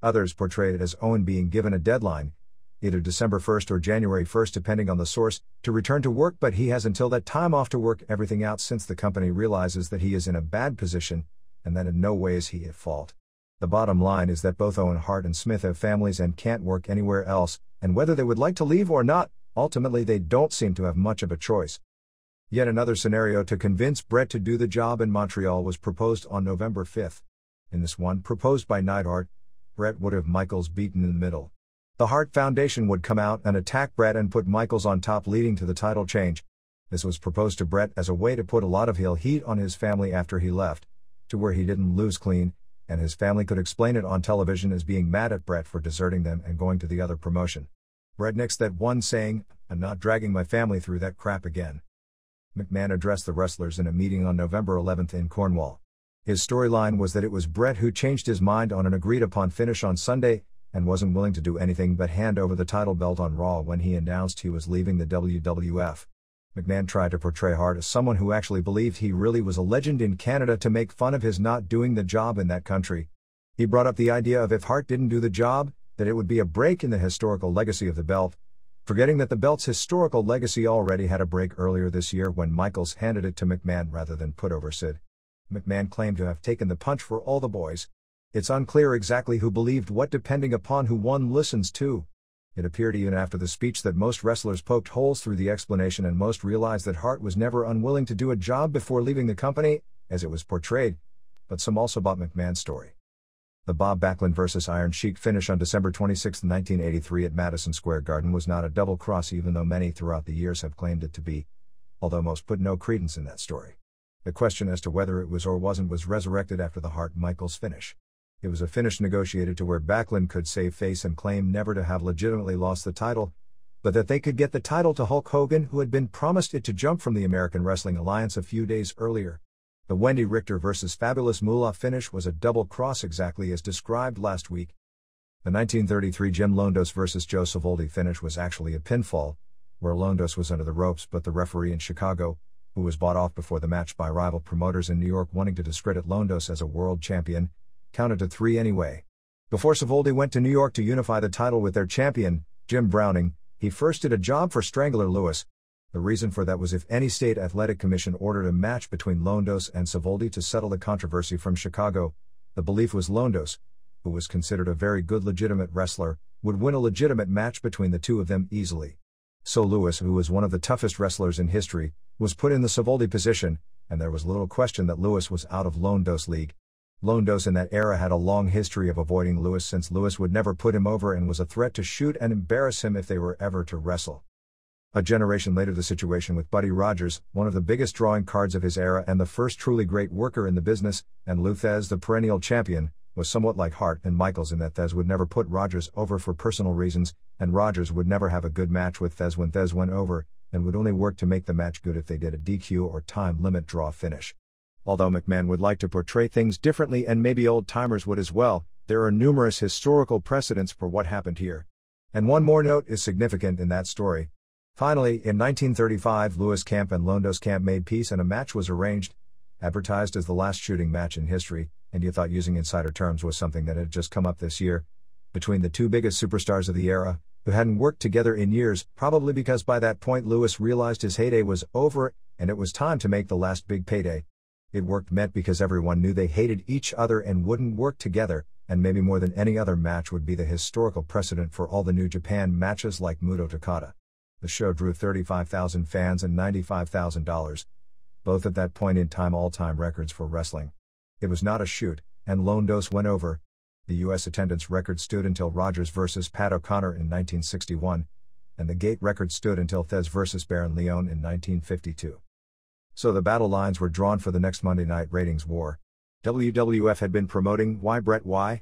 Others portray it as Owen being given a deadline, either December 1st or January 1st depending on the source, to return to work, but he has until that time off to work everything out since the company realizes that he is in a bad position, and that in no way is he at fault. The bottom line is that both Owen Hart and Smith have families and can't work anywhere else, and whether they would like to leave or not, ultimately they don't seem to have much of a choice. Yet another scenario to convince Bret to do the job in Montreal was proposed on November 5. In this one, proposed by Neidhart, Bret would have Michaels beaten in the middle. The Hart Foundation would come out and attack Bret and put Michaels on top, leading to the title change. This was proposed to Bret as a way to put a lot of heel heat on his family after he left, to where he didn't lose clean, and his family could explain it on television as being mad at Bret for deserting them and going to the other promotion. Rednecks that one saying, "I'm not dragging my family through that crap again." McMahon addressed the wrestlers in a meeting on November 11 in Cornwall. His storyline was that it was Bret who changed his mind on an agreed-upon finish on Sunday, and wasn't willing to do anything but hand over the title belt on Raw when he announced he was leaving the WWF. McMahon tried to portray Hart as someone who actually believed he really was a legend in Canada to make fun of his not doing the job in that country. He brought up the idea of if Hart didn't do the job, that it would be a break in the historical legacy of the belt, forgetting that the belt's historical legacy already had a break earlier this year when Michaels handed it to McMahon rather than put over Sid. McMahon claimed to have taken the punch for all the boys. It's unclear exactly who believed what depending upon who one listens to. It appeared even after the speech that most wrestlers poked holes through the explanation and most realized that Hart was never unwilling to do a job before leaving the company, as it was portrayed, but some also bought McMahon's story. The Bob Backlund vs. Iron Sheik finish on December 26, 1983 at Madison Square Garden was not a double cross even though many throughout the years have claimed it to be, although most put no credence in that story. The question as to whether it was or wasn't was resurrected after the Hart-Michaels finish. It was a finish negotiated to where Backlund could save face and claim never to have legitimately lost the title, but that they could get the title to Hulk Hogan, who had been promised it to jump from the American Wrestling Alliance a few days earlier. The Wendy Richter vs. Fabulous Moolah finish was a double cross exactly as described last week. The 1933 Jim Londos vs. Joe Savoldi finish was actually a pinfall, where Londos was under the ropes but the referee in Chicago, who was bought off before the match by rival promoters in New York wanting to discredit Londos as a world champion, counted to 3 anyway. Before Savoldi went to New York to unify the title with their champion, Jim Browning, he first did a job for Strangler Lewis. The reason for that was if any state athletic commission ordered a match between Londos and Savoldi to settle the controversy from Chicago, the belief was Londos, who was considered a very good legitimate wrestler, would win a legitimate match between the two of them easily. So Lewis, who was one of the toughest wrestlers in history, was put in the Savoldi position, and there was little question that Lewis was out of Londos' league. Londos in that era had a long history of avoiding Lewis since Lewis would never put him over and was a threat to shoot and embarrass him if they were ever to wrestle. A generation later, the situation with Buddy Rogers, one of the biggest drawing cards of his era and the first truly great worker in the business, and Lou Thez, the perennial champion, was somewhat like Hart and Michaels in that Thez would never put Rogers over for personal reasons, and Rogers would never have a good match with Thez when Thez went over, and would only work to make the match good if they did a DQ or time limit draw finish. Although McMahon would like to portray things differently and maybe old-timers would as well, there are numerous historical precedents for what happened here. And one more note is significant in that story. Finally, in 1935, Lewis Camp and Londos Camp made peace and a match was arranged, advertised as the last shooting match in history, and you thought using insider terms was something that had just come up this year, between the two biggest superstars of the era, who hadn't worked together in years, probably because by that point Lewis realized his heyday was over, and it was time to make the last big payday. It worked met because everyone knew they hated each other and wouldn't work together, and maybe more than any other match would be the historical precedent for all the New Japan matches like Muto Takada. The show drew 35,000 fans and $95,000, both at that point in time all-time records for wrestling. It was not a shoot, and Londos went over. The U.S. attendance record stood until Rogers vs. Pat O'Connor in 1961, and the gate record stood until Thez vs. Baron Leone in 1952. So the battle lines were drawn for the next Monday Night Ratings war. WWF had been promoting Why Bret Why?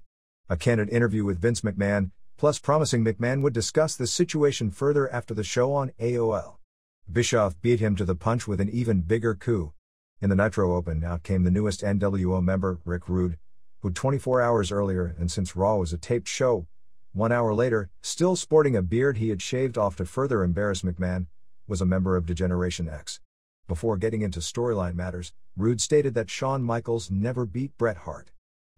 A candid interview with Vince McMahon, plus promising McMahon would discuss this situation further after the show on AOL. Bischoff beat him to the punch with an even bigger coup. In the Nitro Open out came the newest NWO member, Rick Rude, who 24 hours earlier, and since Raw was a taped show, 1 hour later, still sporting a beard he had shaved off to further embarrass McMahon, was a member of Degeneration X. Before getting into storyline matters, Rude stated that Shawn Michaels never beat Bret Hart.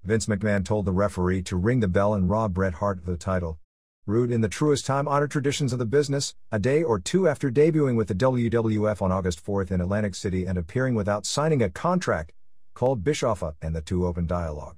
Vince McMahon told the referee to ring the bell and rob Bret Hart of the title. Rude, in the truest time-honored traditions of the business, a day or two after debuting with the WWF on August 4th in Atlantic City and appearing without signing a contract, called Bischoff up and the two opened dialogue.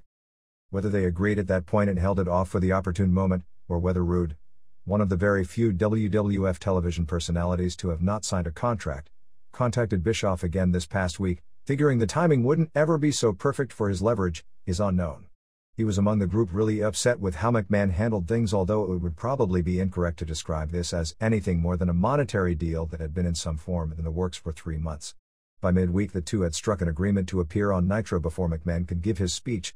Whether they agreed at that point and held it off for the opportune moment, or whether Rude, one of the very few WWF television personalities to have not signed a contract, contacted Bischoff again this past week, figuring the timing wouldn't ever be so perfect for his leverage, is unknown. He was among the group really upset with how McMahon handled things, although it would probably be incorrect to describe this as anything more than a monetary deal that had been in some form in the works for 3 months. By midweek the two had struck an agreement to appear on Nitro before McMahon could give his speech,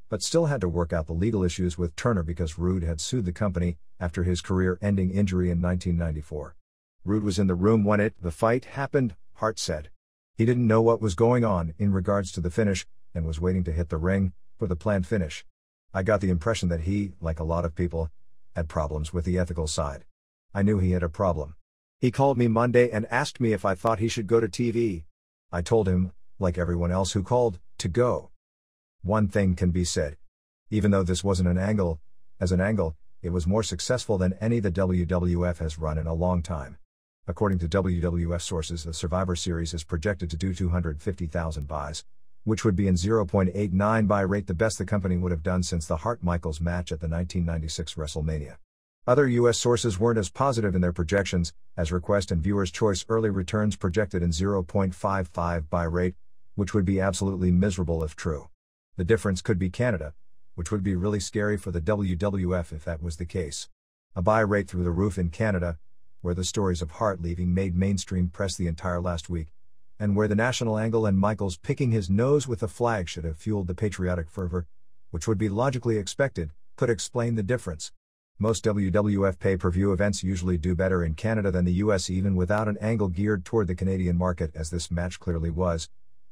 but still had to work out the legal issues with Turner because Rude had sued the company after his career-ending injury in 1994. Rude was in the room when the fight happened, Hart said. He didn't know what was going on in regards to the finish, and was waiting to hit the ring for the planned finish. I got the impression that he, like a lot of people, had problems with the ethical side. I knew he had a problem. He called me Monday and asked me if I thought he should go to TV. I told him, like everyone else who called, to go. One thing can be said. Even though this wasn't an angle, it was more successful than any the WWF has run in a long time. According to WWF sources, the Survivor Series is projected to do 250,000 buys, which would be in 0.89 buy rate, the best the company would have done since the Hart-Michaels match at the 1996 WrestleMania. Other U.S. sources weren't as positive in their projections, as Request and Viewers' Choice early returns projected in 0.55 buy rate, which would be absolutely miserable if true. The difference could be Canada, which would be really scary for the WWF if that was the case. A buy rate through the roof in Canada, where the stories of Hart leaving made mainstream press the entire last week, and where the national angle and Michaels picking his nose with the flag should have fueled the patriotic fervor, which would be logically expected, could explain the difference. Most WWF pay-per-view events usually do better in Canada than the US, even without an angle geared toward the Canadian market, as this match clearly was,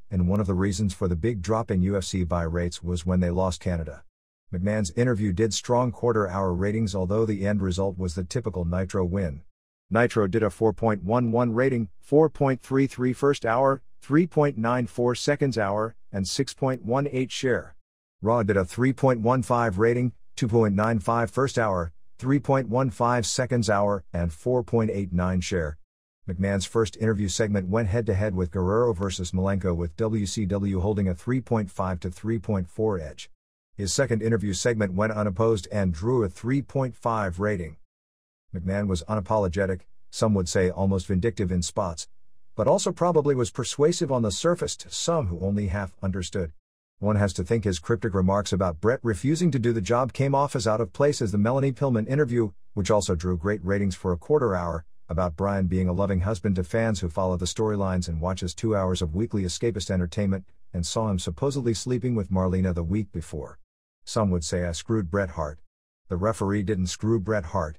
and one of the reasons for the big drop in UFC buy rates was when they lost Canada. McMahon's interview did strong quarter-hour ratings, although the end result was the typical Nitro win. Nitro did a 4.11 rating, 4.33 first hour, 3.94 seconds hour, and 6.18 share. Raw did a 3.15 rating, 2.95 first hour, 3.15 seconds hour, and 4.89 share. McMahon's first interview segment went head-to-head with Guerrero vs. Malenko, with WCW holding a 3.5 to 3.4 edge. His second interview segment went unopposed and drew a 3.5 rating. McMahon was unapologetic, some would say almost vindictive in spots, but also probably was persuasive on the surface to some who only half understood. One has to think his cryptic remarks about Bret refusing to do the job came off as out of place as the Melanie Pillman interview, which also drew great ratings for a quarter hour, about Bryan being a loving husband to fans who follow the storylines and watch his 2 hours of weekly escapist entertainment, and saw him supposedly sleeping with Marlena the week before. Some would say I screwed Bret Hart. The referee didn't screw Bret Hart.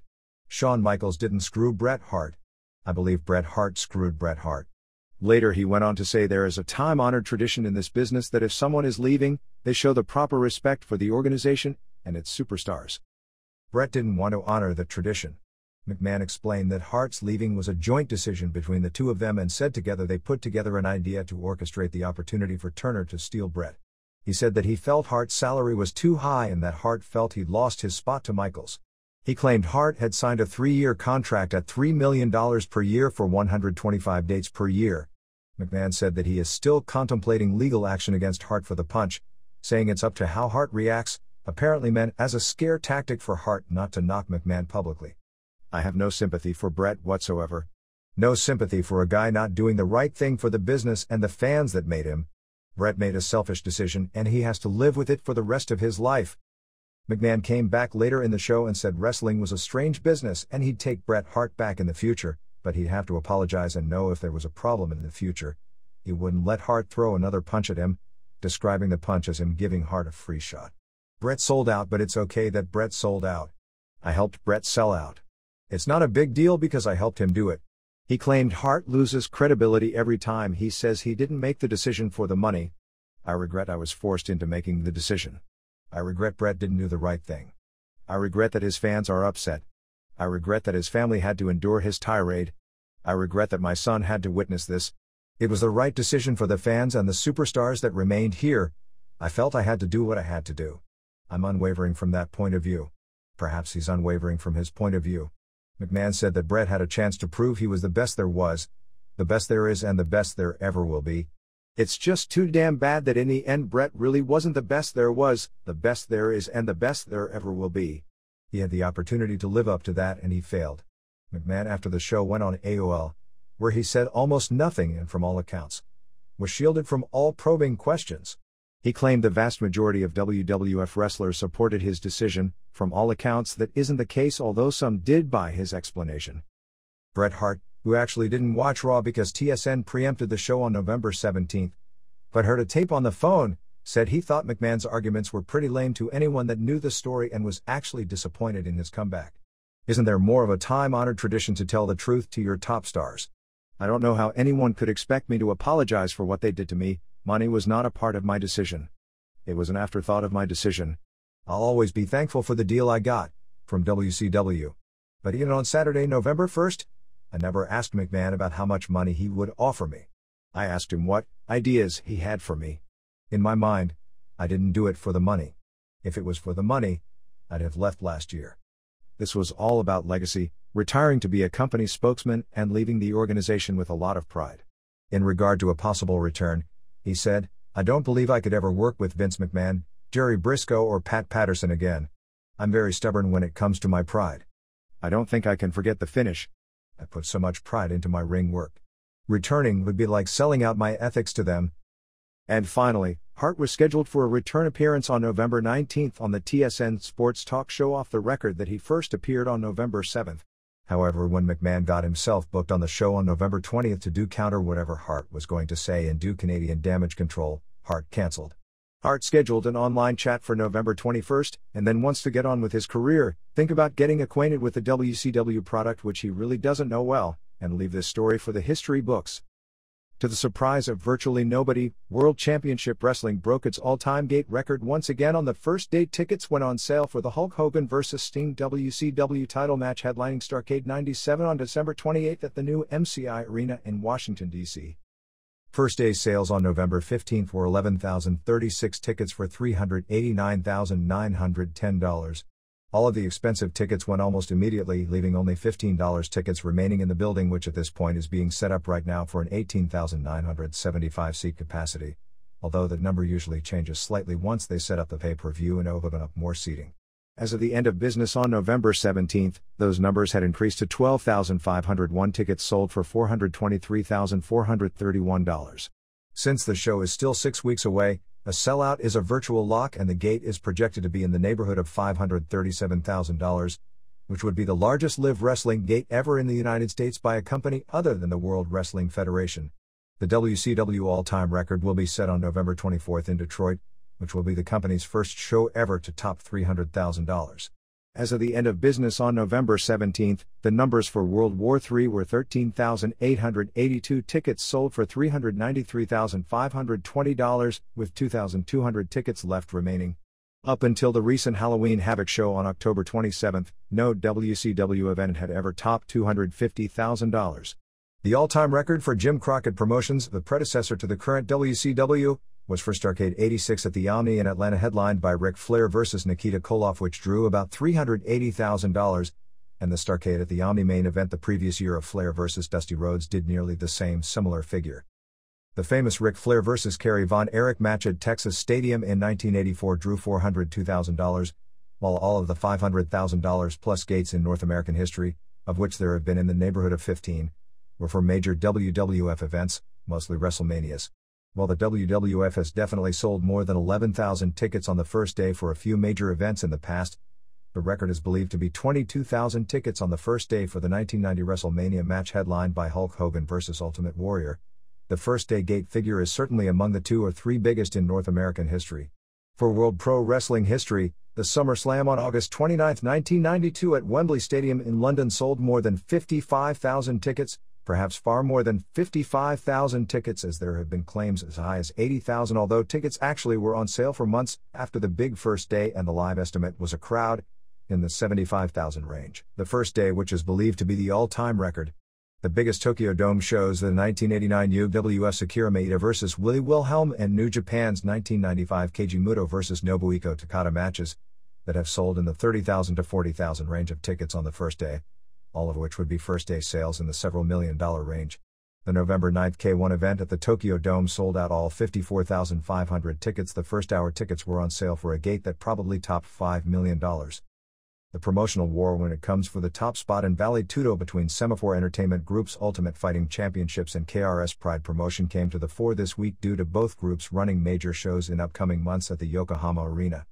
Shawn Michaels didn't screw Bret Hart. I believe Bret Hart screwed Bret Hart. Later he went on to say there is a time-honored tradition in this business that if someone is leaving, they show the proper respect for the organization and its superstars. Bret didn't want to honor the tradition. McMahon explained that Hart's leaving was a joint decision between the two of them, and said together they put together an idea to orchestrate the opportunity for Turner to steal Bret. He said that he felt Hart's salary was too high and that Hart felt he'd lost his spot to Michaels. He claimed Hart had signed a 3-year contract at $3 million per year for 125 dates per year. McMahon said that he is still contemplating legal action against Hart for the punch, saying it's up to how Hart reacts, apparently meant as a scare tactic for Hart not to knock McMahon publicly. I have no sympathy for Bret whatsoever. No sympathy for a guy not doing the right thing for the business and the fans that made him. Bret made a selfish decision and he has to live with it for the rest of his life. McMahon came back later in the show and said wrestling was a strange business and he'd take Bret Hart back in the future, but he'd have to apologize and know if there was a problem in the future, he wouldn't let Hart throw another punch at him, describing the punch as him giving Hart a free shot. Bret sold out, but it's okay that Bret sold out. I helped Bret sell out. It's not a big deal because I helped him do it. He claimed Hart loses credibility every time he says he didn't make the decision for the money. I regret I was forced into making the decision. I regret Bret didn't do the right thing. I regret that his fans are upset. I regret that his family had to endure his tirade. I regret that my son had to witness this. It was the right decision for the fans and the superstars that remained here. I felt I had to do what I had to do. I'm unwavering from that point of view. Perhaps he's unwavering from his point of view. McMahon said that Bret had a chance to prove he was the best there was, the best there is, and the best there ever will be. It's just too damn bad that in the end Bret really wasn't the best there was, the best there is, and the best there ever will be. He had the opportunity to live up to that and he failed. McMahon after the show went on AOL, where he said almost nothing and from all accounts was shielded from all probing questions. He claimed the vast majority of WWF wrestlers supported his decision. From all accounts that isn't the case, although some did buy his explanation. Bret Hart, who actually didn't watch Raw because TSN preempted the show on November 17, but heard a tape on the phone, said he thought McMahon's arguments were pretty lame to anyone that knew the story and was actually disappointed in his comeback. Isn't there more of a time-honored tradition to tell the truth to your top stars? I don't know how anyone could expect me to apologize for what they did to me. Money was not a part of my decision. It was an afterthought of my decision. I'll always be thankful for the deal I got from WCW. But even on Saturday, November 1st, I never asked McMahon about how much money he would offer me. I asked him what ideas he had for me. In my mind, I didn't do it for the money. If it was for the money, I'd have left last year. This was all about legacy, retiring to be a company spokesman and leaving the organization with a lot of pride. In regard to a possible return, he said, I don't believe I could ever work with Vince McMahon, Jerry Briscoe or Pat Patterson again. I'm very stubborn when it comes to my pride. I don't think I can forget the finish. I put so much pride into my ring work. Returning would be like selling out my ethics to them. And finally, Hart was scheduled for a return appearance on November 19th on the TSN sports talk show off the record that he first appeared on November 7th. However, when McMahon got himself booked on the show on November 20th to do counter whatever Hart was going to say and do Canadian Damage Control, Hart cancelled. Hart scheduled an online chat for November 21st, and then wants to get on with his career, think about getting acquainted with the WCW product which he really doesn't know well, and leave this story for the history books. To the surprise of virtually nobody, World Championship Wrestling broke its all-time gate record once again on the first day tickets went on sale for the Hulk Hogan vs. Sting WCW title match headlining Starrcade 97 on December 28 at the new MCI Arena in Washington, D.C. First day sales on November 15 were 11,036 tickets for $389,910. All of the expensive tickets went almost immediately, leaving only $15 tickets remaining in the building, which at this point is being set up right now for an 18,975 seat capacity, although that number usually changes slightly once they set up the pay-per-view and open up more seating. As of the end of business on November 17, those numbers had increased to 12,501 tickets sold for $423,431. Since the show is still 6 weeks away, a sellout is a virtual lock and the gate is projected to be in the neighborhood of $537,000, which would be the largest live wrestling gate ever in the United States by a company other than the World Wrestling Federation. The WCW all-time record will be set on November 24 in Detroit, which will be the company's first show ever to top $300,000. As of the end of business on November 17, the numbers for World War III were 13,882 tickets sold for $393,520, with 2,200 tickets left remaining. Up until the recent Halloween Havoc show on October 27, no WCW event had ever topped $250,000. The all-time record for Jim Crockett Promotions, the predecessor to the current WCW, was for Starrcade 86 at the Omni in Atlanta, headlined by Ric Flair vs. Nikita Koloff, which drew about $380,000, and the Starrcade at the Omni main event the previous year of Flair vs. Dusty Rhodes did nearly the same similar figure. The famous Ric Flair vs. Kerry Von Erich match at Texas Stadium in 1984 drew $402,000, while all of the $500,000 plus gates in North American history, of which there have been in the neighborhood of 15, were for major WWF events, mostly WrestleManias. While the WWF has definitely sold more than 11,000 tickets on the first day for a few major events in the past, the record is believed to be 22,000 tickets on the first day for the 1990 WrestleMania match headlined by Hulk Hogan vs. Ultimate Warrior. The first day gate figure is certainly among the 2 or 3 biggest in North American history. For World Pro Wrestling history, the SummerSlam on August 29, 1992 at Wembley Stadium in London sold more than 55,000 tickets, perhaps far more than 55,000 tickets, as there have been claims as high as 80,000, although tickets actually were on sale for months after the big first day, and the live estimate was a crowd in the 75,000 range. The first day, which is believed to be the all-time record. The biggest Tokyo Dome shows, the 1989 UWF Akira Maeda vs. Willie Wilhelm and New Japan's 1995 Keiji Muto vs. Nobuhiko Takada matches, that have sold in the 30,000 to 40,000 range of tickets on the first day, all of which would be first-day sales in the several million-dollar range. The November 9 K1 event at the Tokyo Dome sold out all 54,500 tickets. The first-hour tickets were on sale for a gate that probably topped $5 million. The promotional war when it comes for the top spot in Valley Tudo between Semaphore Entertainment Group's Ultimate Fighting Championships and KRS Pride Promotion came to the fore this week due to both groups running major shows in upcoming months at the Yokohama Arena.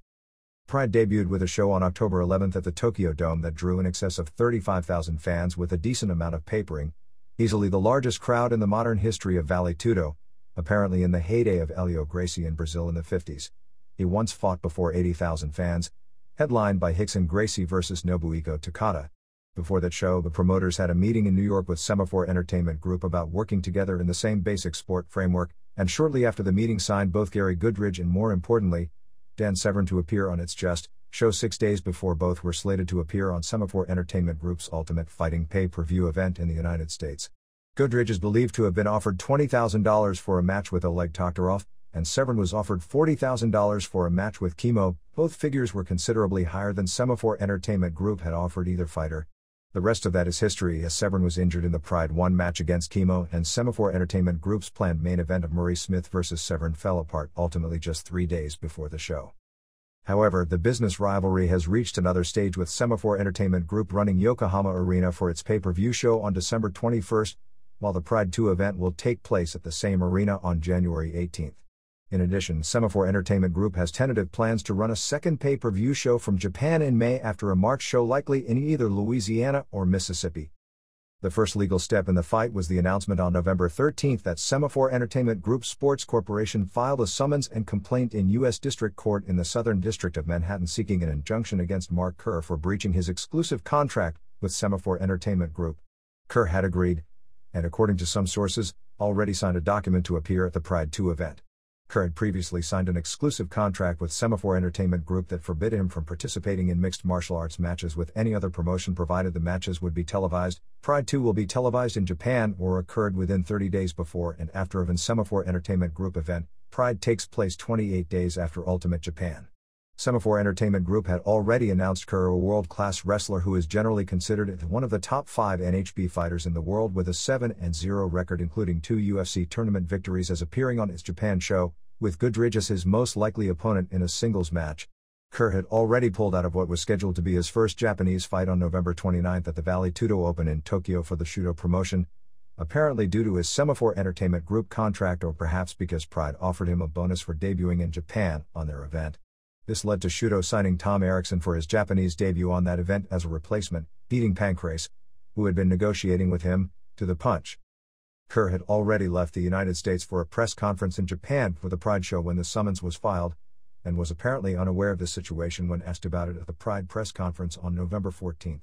Pride debuted with a show on October 11 at the Tokyo Dome that drew in excess of 35,000 fans with a decent amount of papering, easily the largest crowd in the modern history of Valley Tudo, apparently in the heyday of Hélio Gracie in Brazil in the 50s. He once fought before 80,000 fans, headlined by Rickson Gracie vs Nobuhiko Takada. Before that show, the promoters had a meeting in New York with Semaphore Entertainment Group about working together in the same basic sport framework, and shortly after the meeting signed both Gary Goodridge and, more importantly, Dan Severn to appear on It's Just show 6 days before both were slated to appear on Semaphore Entertainment Group's Ultimate Fighting pay-per-view event in the United States. Goodridge is believed to have been offered $20,000 for a match with Oleg Toktarov, and Severn was offered $40,000 for a match with Chemo. Both figures were considerably higher than Semaphore Entertainment Group had offered either fighter. The rest of that is history, as Severn was injured in the Pride 1 match against Chemo, and Semaphore Entertainment Group's planned main event of Murray Smith vs Severn fell apart ultimately just 3 days before the show. However, the business rivalry has reached another stage, with Semaphore Entertainment Group running Yokohama Arena for its pay-per-view show on December 21st, while the Pride 2 event will take place at the same arena on January 18th. In addition, Semaphore Entertainment Group has tentative plans to run a second pay-per-view show from Japan in May after a March show likely in either Louisiana or Mississippi. The first legal step in the fight was the announcement on November 13 that Semaphore Entertainment Group Sports Corporation filed a summons and complaint in U.S. District Court in the Southern District of Manhattan seeking an injunction against Mark Kerr for breaching his exclusive contract with Semaphore Entertainment Group. Kerr had agreed, and according to some sources, already signed a document to appear at the Pride 2 event. Kerr had previously signed an exclusive contract with Semaphore Entertainment Group that forbid him from participating in mixed martial arts matches with any other promotion provided the matches would be televised. Pride 2 will be televised in Japan or occurred within 30 days before and after of an Semaphore Entertainment Group event. Pride takes place 28 days after Ultimate Japan. Semaphore Entertainment Group had already announced Kerr, a world-class wrestler who is generally considered one of the top 5 NHB fighters in the world with a 7-0 record including 2 UFC tournament victories, as appearing on its Japan show, with Goodridge as his most likely opponent in a singles match. Kerr had already pulled out of what was scheduled to be his first Japanese fight on November 29 at the Valley Tudo Open in Tokyo for the Shudo promotion, apparently due to his Semaphore Entertainment Group contract or perhaps because Pride offered him a bonus for debuting in Japan on their event. This led to Shudo signing Tom Erickson for his Japanese debut on that event as a replacement, beating Pancrase, who had been negotiating with him, to the punch. Kerr had already left the United States for a press conference in Japan for the Pride show when the summons was filed, and was apparently unaware of the situation when asked about it at the Pride press conference on November 14.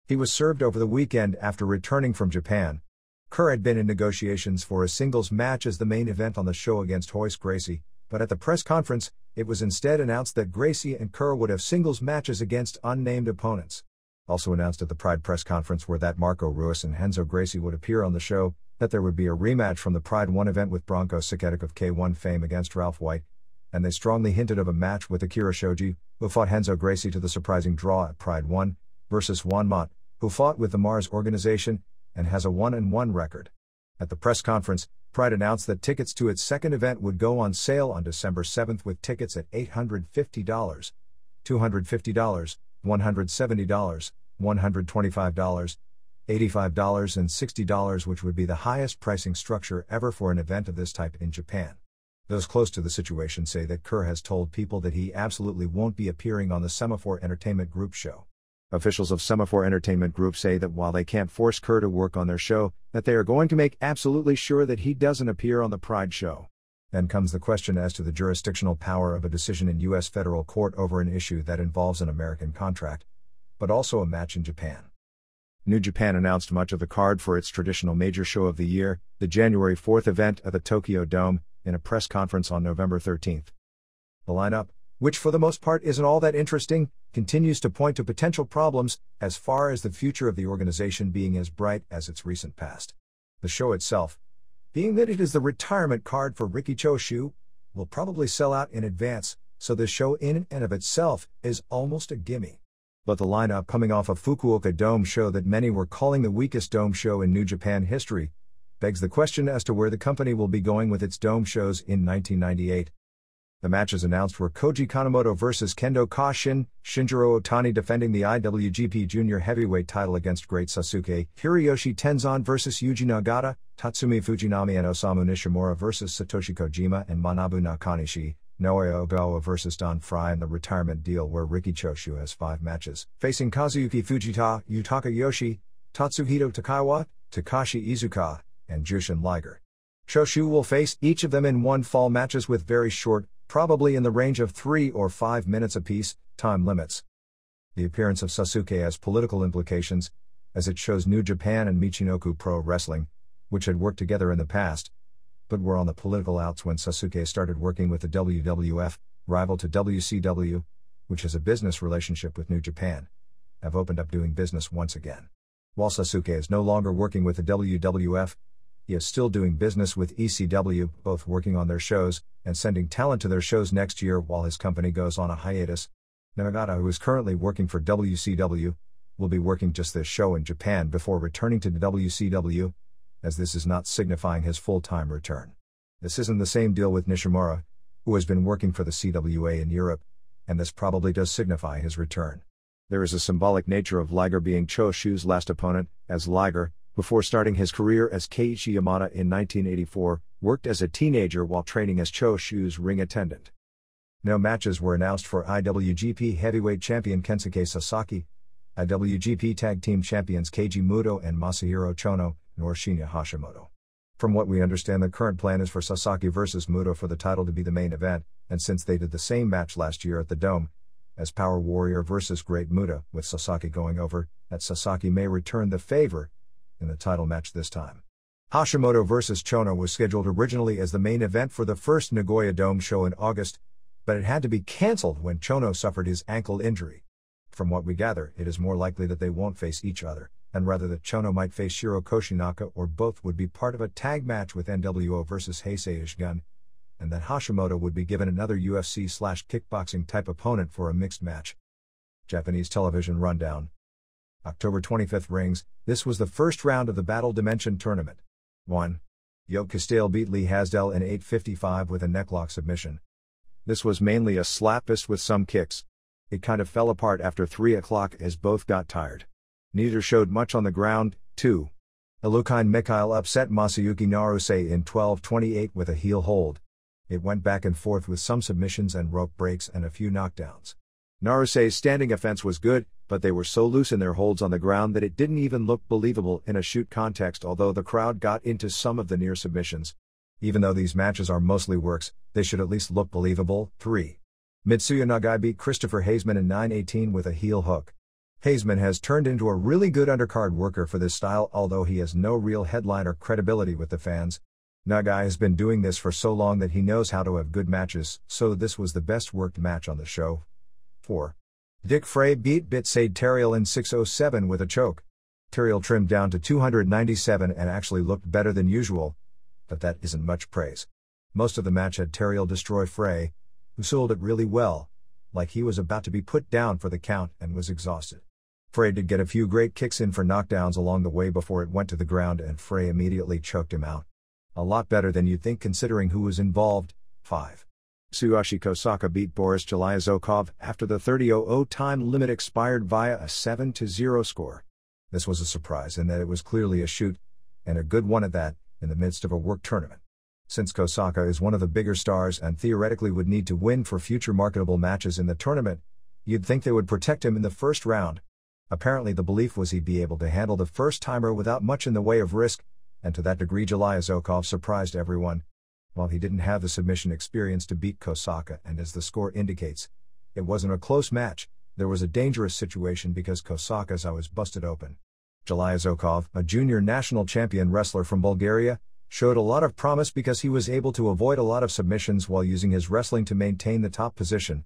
He was served over the weekend after returning from Japan. Kerr had been in negotiations for a singles match as the main event on the show against Royce Gracie, but at the press conference, it was instead announced that Gracie and Kerr would have singles matches against unnamed opponents. Also announced at the Pride press conference were that Marco Ruiz and Renzo Gracie would appear on the show, that there would be a rematch from the Pride 1 event with Bronco Siketic of K1 fame against Ralph White, and they strongly hinted of a match with Akira Shoji, who fought Renzo Gracie to the surprising draw at Pride 1, versus Juan Mott, who fought with the Mars organization, and has a 1-1 record. At the press conference, Pride announced that tickets to its second event would go on sale on December 7 with tickets at $850, $250, $170, $125, $85 and $60, which would be the highest pricing structure ever for an event of this type in Japan. Those close to the situation say that Kerr has told people that he absolutely won't be appearing on the Semaphore Entertainment Group show. Officials of Semaphore Entertainment Group say that while they can't force Kerr to work on their show, that they are going to make absolutely sure that he doesn't appear on the Pride show. Then comes the question as to the jurisdictional power of a decision in U.S. federal court over an issue that involves an American contract, but also a match in Japan. New Japan announced much of the card for its traditional major show of the year, the January 4th event at the Tokyo Dome, in a press conference on November 13. The lineup, which for the most part isn't all that interesting, continues to point to potential problems as far as the future of the organization being as bright as its recent past. The show itself, being that it is the retirement card for Riki Choshu, will probably sell out in advance, so the show in and of itself is almost a gimme. But the lineup coming off a Fukuoka Dome show that many were calling the weakest Dome show in New Japan history begs the question as to where the company will be going with its Dome shows in 1998. The matches announced were Koji Kanemoto vs Kendo Kashin, Shinjiro Otani defending the IWGP Junior Heavyweight title against Great Sasuke, Hiroyoshi Tenzan vs Yuji Nagata, Tatsumi Fujinami and Osamu Nishimura vs Satoshi Kojima and Manabu Nakanishi, Naoya Ogawa vs Don Frye in the retirement deal where Riki Choshu has 5 matches, facing Kazuyuki Fujita, Yutaka Yoshi, Tatsuhito Takaiwa, Takashi Iizuka, and Jushin Liger. Choshu will face each of them in one fall matches with very short, probably in the range of 3 or 5 minutes apiece, time limits. The appearance of Sasuke has political implications, as it shows New Japan and Michinoku Pro Wrestling, which had worked together in the past, but were on the political outs when Sasuke started working with the WWF, rival to WCW, which has a business relationship with New Japan, have opened up doing business once again. While Sasuke is no longer working with the WWF, he is still doing business with ECW, both working on their shows, and sending talent to their shows next year while his company goes on a hiatus. Nagata, who is currently working for WCW, will be working just this show in Japan before returning to WCW, as this is not signifying his full-time return. This isn't the same deal with Nishimura, who has been working for the CWA in Europe, and this probably does signify his return. There is a symbolic nature of Liger being Choshu's last opponent, as Liger, before starting his career as Keiichi Yamada in 1984, worked as a teenager while training as Choshu's ring attendant. No matches were announced for IWGP Heavyweight Champion Kensuke Sasaki, IWGP Tag Team Champions Keiji Muto and Masahiro Chono, nor Shinya Hashimoto. From what we understand, the current plan is for Sasaki vs. Muto for the title to be the main event, and since they did the same match last year at the Dome, as Power Warrior vs. Great Muta, with Sasaki going over, that Sasaki may return the favor in the title match this time. Hashimoto vs. Chono was scheduled originally as the main event for the first Nagoya Dome show in August, but it had to be cancelled when Chono suffered his ankle injury. From what we gather, it is more likely that they won't face each other, and rather that Chono might face Shiro Koshinaka or both would be part of a tag match with NWO vs. Heisei Ishgun, and that Hashimoto would be given another UFC/kickboxing type opponent for a mixed match. Japanese television rundown. October 25th rings, this was the first round of the Battle Dimension tournament. 1. Yoke Castile beat Lee Hasdell in 8:55 with a necklock submission. This was mainly a slapfest with some kicks. It kind of fell apart after 3 o'clock as both got tired. Neither showed much on the ground. 2. Illukain Mikhail upset Masayuki Naruse in 12:28 with a heel hold. It went back and forth with some submissions and rope breaks and a few knockdowns. Naruse's standing offense was good, but they were so loose in their holds on the ground that it didn't even look believable in a shoot context, although the crowd got into some of the near submissions. Even though these matches are mostly works, they should at least look believable. 3. Mitsuya Nagai beat Christopher Haseman in 9:18 with a heel hook. Haseman has turned into a really good undercard worker for this style, although he has no real headliner credibility with the fans. Nagai has been doing this for so long that he knows how to have good matches, so this was the best worked match on the show. 4. Dick Frey beat Bitsade Terriel in 6:07 with a choke. Terriel trimmed down to 297 and actually looked better than usual, but that isn't much praise. Most of the match had Terriel destroy Frey, who sold it really well, like he was about to be put down for the count and was exhausted. Frey did get a few great kicks in for knockdowns along the way before it went to the ground, and Frey immediately choked him out. A lot better than you'd think considering who was involved. 5. Tsuyoshi Kosaka beat Boris Jelyazokov after the 30:00 time limit expired via a 7-0 score. This was a surprise in that it was clearly a shoot, and a good one at that, in the midst of a work tournament. Since Kosaka is one of the bigger stars and theoretically would need to win for future marketable matches in the tournament, you'd think they would protect him in the first round. Apparently the belief was he'd be able to handle the first-timer without much in the way of risk, and to that degree Jelyazokov surprised everyone. While he didn't have the submission experience to beat Kosaka, and as the score indicates, it wasn't a close match, there was a dangerous situation because Kosaka's eye was busted open. Jelyazokov, a junior national champion wrestler from Bulgaria, showed a lot of promise because he was able to avoid a lot of submissions while using his wrestling to maintain the top position.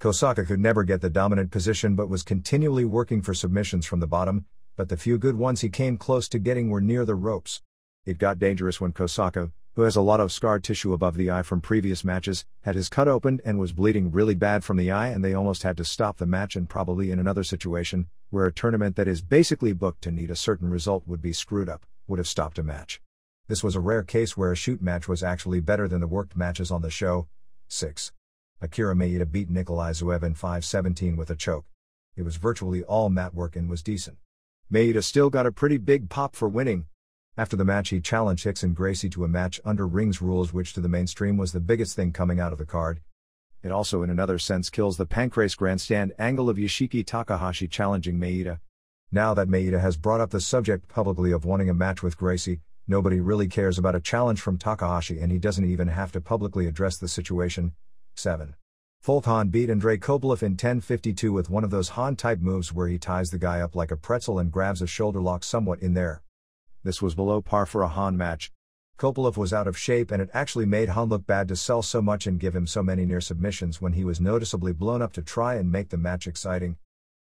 Kosaka could never get the dominant position but was continually working for submissions from the bottom, but the few good ones he came close to getting were near the ropes. It got dangerous when Kosaka, who has a lot of scar tissue above the eye from previous matches, had his cut opened and was bleeding really bad from the eye, and they almost had to stop the match, and probably in another situation, where a tournament that is basically booked to need a certain result would be screwed up, would have stopped a match. This was a rare case where a shoot match was actually better than the worked matches on the show. 6. Akira Maeda beat Nikolai Zuev in 5:17 with a choke. It was virtually all mat work and was decent. Maeda still got a pretty big pop for winning. After the match he challenged Rickson Gracie to a match under rings rules, which to the mainstream was the biggest thing coming out of the card. It also in another sense kills the Pancrase grandstand angle of Yoshiki Takahashi challenging Maeda. Now that Maeda has brought up the subject publicly of wanting a match with Gracie, Nobody really cares about a challenge from Takahashi and he doesn't even have to publicly address the situation. 7. Fulton beat Andrei Kopylov in 10:52 with one of those Han-type moves where he ties the guy up like a pretzel and grabs a shoulder lock somewhat in there. This was below par for a Han match. Kopylov was out of shape and it actually made Han look bad to sell so much and give him so many near submissions when he was noticeably blown up to try and make the match exciting.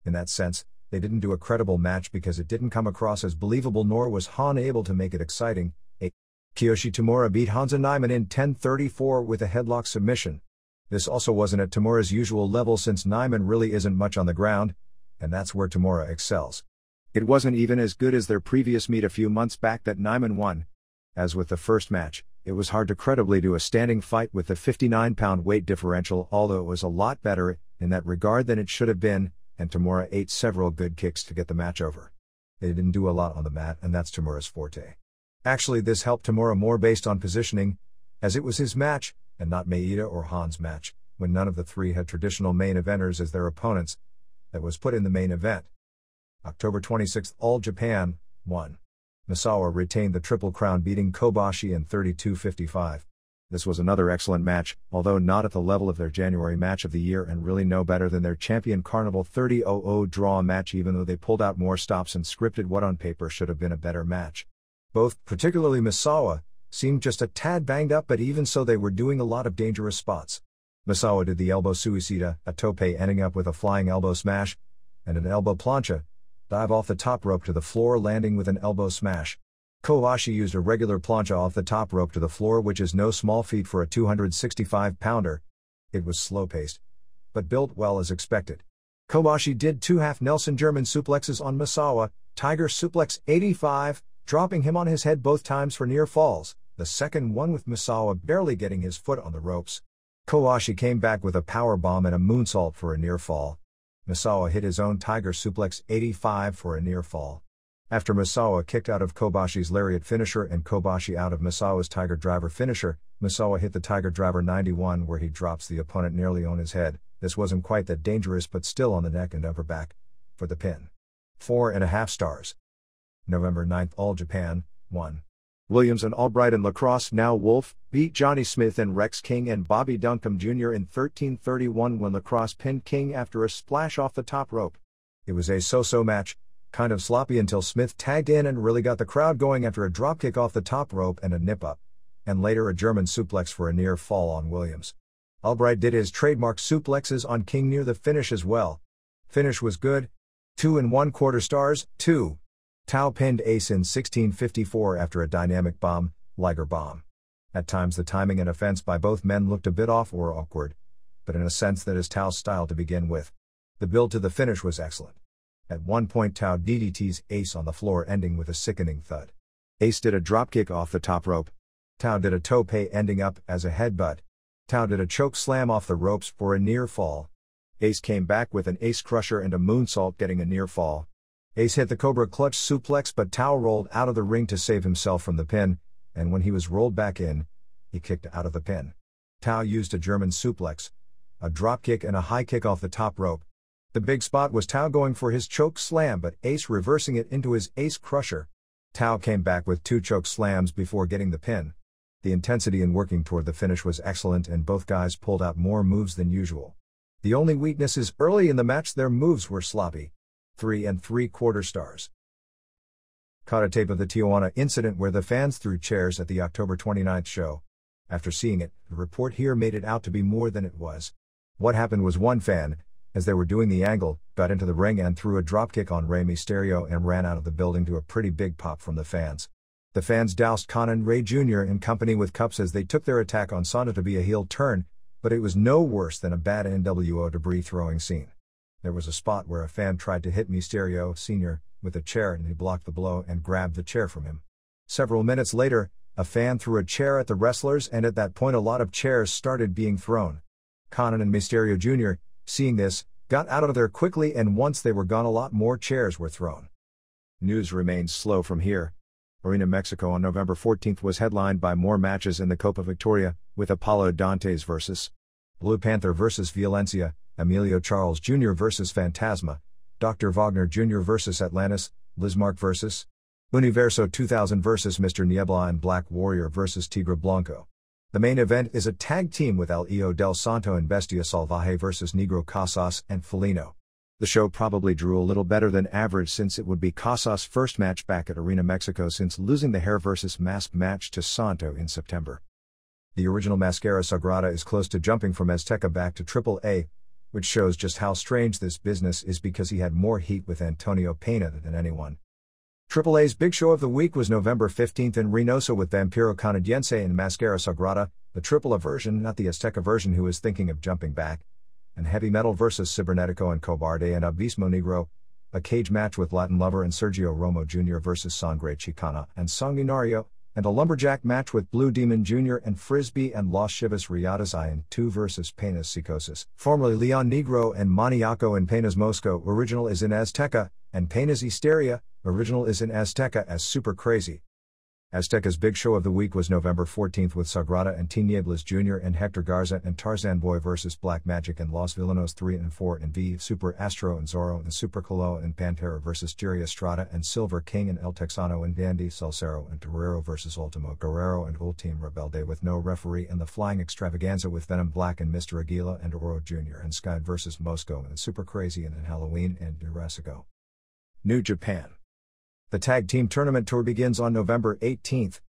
In that sense, they didn't do a credible match because it didn't come across as believable, nor was Han able to make it exciting. 8. Kiyoshi Tamura beat Hansa Nyman in 10:34 with a headlock submission. This also wasn't at Tamura's usual level since Nyman really isn't much on the ground, and that's where Tamura excels. It wasn't even as good as their previous meet a few months back that Nyman won. As with the first match, it was hard to credibly do a standing fight with the 59-pound weight differential, although it was a lot better in that regard than it should have been, and Tamura ate several good kicks to get the match over. They didn't do a lot on the mat, and that's Tamura's forte. Actually, this helped Tamura more based on positioning, as it was his match, and not Maeda or Han's match, when none of the three had traditional main eventers as their opponents, that was put in the main event. October 26, All Japan, 1. Misawa retained the Triple Crown beating Kobashi in 32:55. This was another excellent match, although not at the level of their January match of the year and really no better than their Champion Carnival 30:00 draw match, even though they pulled out more stops and scripted what on paper should have been a better match. Both, particularly Misawa, seemed just a tad banged up, but even so they were doing a lot of dangerous spots. Misawa did the elbow suicida, a tope ending up with a flying elbow smash, and an elbow plancha, dive off the top rope to the floor landing with an elbow smash. Kobashi used a regular plancha off the top rope to the floor, which is no small feat for a 265-pounder. It was slow-paced, but built well as expected. Kobashi did two half Nelson German suplexes on Misawa, Tiger Suplex 85, dropping him on his head both times for near falls, the second one with Misawa barely getting his foot on the ropes. Kobashi came back with a power bomb and a moonsault for a near fall. Misawa hit his own Tiger Suplex 85 for a near fall. After Misawa kicked out of Kobashi's Lariat finisher and Kobashi out of Misawa's Tiger Driver finisher, Misawa hit the Tiger Driver 91 where he drops the opponent nearly on his head. This wasn't quite that dangerous but still on the neck and upper back, for the pin. 4.5 stars. November 9, All Japan, 1. Williams and Albright in lacrosse, now Wolf, beat Johnny Smith and Rex King and Bobby Duncombe Jr. in 13:31 when lacrosse pinned King after a splash off the top rope. It was a so-so match, kind of sloppy until Smith tagged in and really got the crowd going after a dropkick off the top rope and a nip-up, and later a German suplex for a near fall on Williams. Albright did his trademark suplexes on King near the finish as well. Finish was good. 2 1/4 stars, 2. Tao pinned Ace in 16:54 after a dynamic bomb, Liger bomb. At times the timing and offense by both men looked a bit off or awkward, but in a sense that is Tao's style to begin with. The build to the finish was excellent. At one point Tao DDT's Ace on the floor ending with a sickening thud. Ace did a dropkick off the top rope. Tao did a tope ending up as a headbutt. Tao did a choke slam off the ropes for a near fall. Ace came back with an Ace Crusher and a moonsault getting a near fall. Ace hit the Cobra Clutch suplex, but Tao rolled out of the ring to save himself from the pin, and when he was rolled back in, he kicked out of the pin. Tao used a German suplex, a dropkick and a high kick off the top rope. The big spot was Tao going for his choke slam, but Ace reversing it into his Ace Crusher. Tao came back with 2 choke slams before getting the pin. The intensity in working toward the finish was excellent and both guys pulled out more moves than usual. The only weakness is early in the match their moves were sloppy. 3 3/4 stars. Caught a tape of the Tijuana incident where the fans threw chairs at the October 29th show. After seeing it, the report here made it out to be more than it was. What happened was one fan, as they were doing the angle, got into the ring and threw a dropkick on Rey Mysterio and ran out of the building to a pretty big pop from the fans. The fans doused Conan Ray Jr. in company with cups as they took their attack on Sonata to be a heel turn, but it was no worse than a bad NWO debris throwing scene. There was a spot where a fan tried to hit Mysterio Sr. with a chair and he blocked the blow and grabbed the chair from him. Several minutes later, a fan threw a chair at the wrestlers and at that point a lot of chairs started being thrown. Conan and Mysterio Jr., seeing this, got out of there quickly and once they were gone a lot more chairs were thrown. News remains slow from here. Arena Mexico on November 14th was headlined by more matches in the Copa Victoria, with Apollo Dantes vs. Blue Panther vs. Violencia, Emilio Charles Jr. vs. Fantasma, Dr. Wagner Jr. vs. Atlantis, Lizmark vs. Universo 2000 vs Mr. Niebla and Black Warrior vs Tigre Blanco. The main event is a tag team with El Hijo del Santo and Bestia Salvaje vs Negro Casas and Felino. The show probably drew a little better than average since it would be Casas' first match back at Arena Mexico since losing the hair vs mask match to Santo in September. The original Mascara Sagrada is close to jumping from Azteca back to AAA, which shows just how strange this business is because he had more heat with Antonio Pena than anyone. AAA's big show of the week was November 15th in Reynosa with Vampiro Canadiense and Mascara Sagrada, the AAA version, not the Azteca version, who is thinking of jumping back, and Heavy Metal vs Cibernetico and Cobarde and Abismo Negro, a cage match with Latin Lover and Sergio Romo Jr. vs Sangre Chicana and Sanguinario, and a lumberjack match with Blue Demon Jr. and Frisbee and Los Chivas Riadas I 2 vs Penas Psicosis, formerly Leon Negro and Maniaco and Penas Mosco. Original is in Azteca, and Penas Hysteria, original is in Azteca as Super Crazy. Azteca's big show of the week was November 14th with Sagrada and Tinieblas Jr. and Hector Garza and Tarzan Boy vs Black Magic and Los Villanos 3 and 4 and V, Super Astro and Zorro and Super Colo and Pantera vs Jerry Estrada and Silver King and El Texano and Dandy Salcero and Torero vs Ultimo Guerrero and Ultime Rebelde with no referee and the Flying Extravaganza with Venom Black and Mr. Aguila and Oro Jr. and Sky vs Mosco and Super Crazy and Halloween and Jurassico. New Japan. The tag team tournament tour begins on November 18th.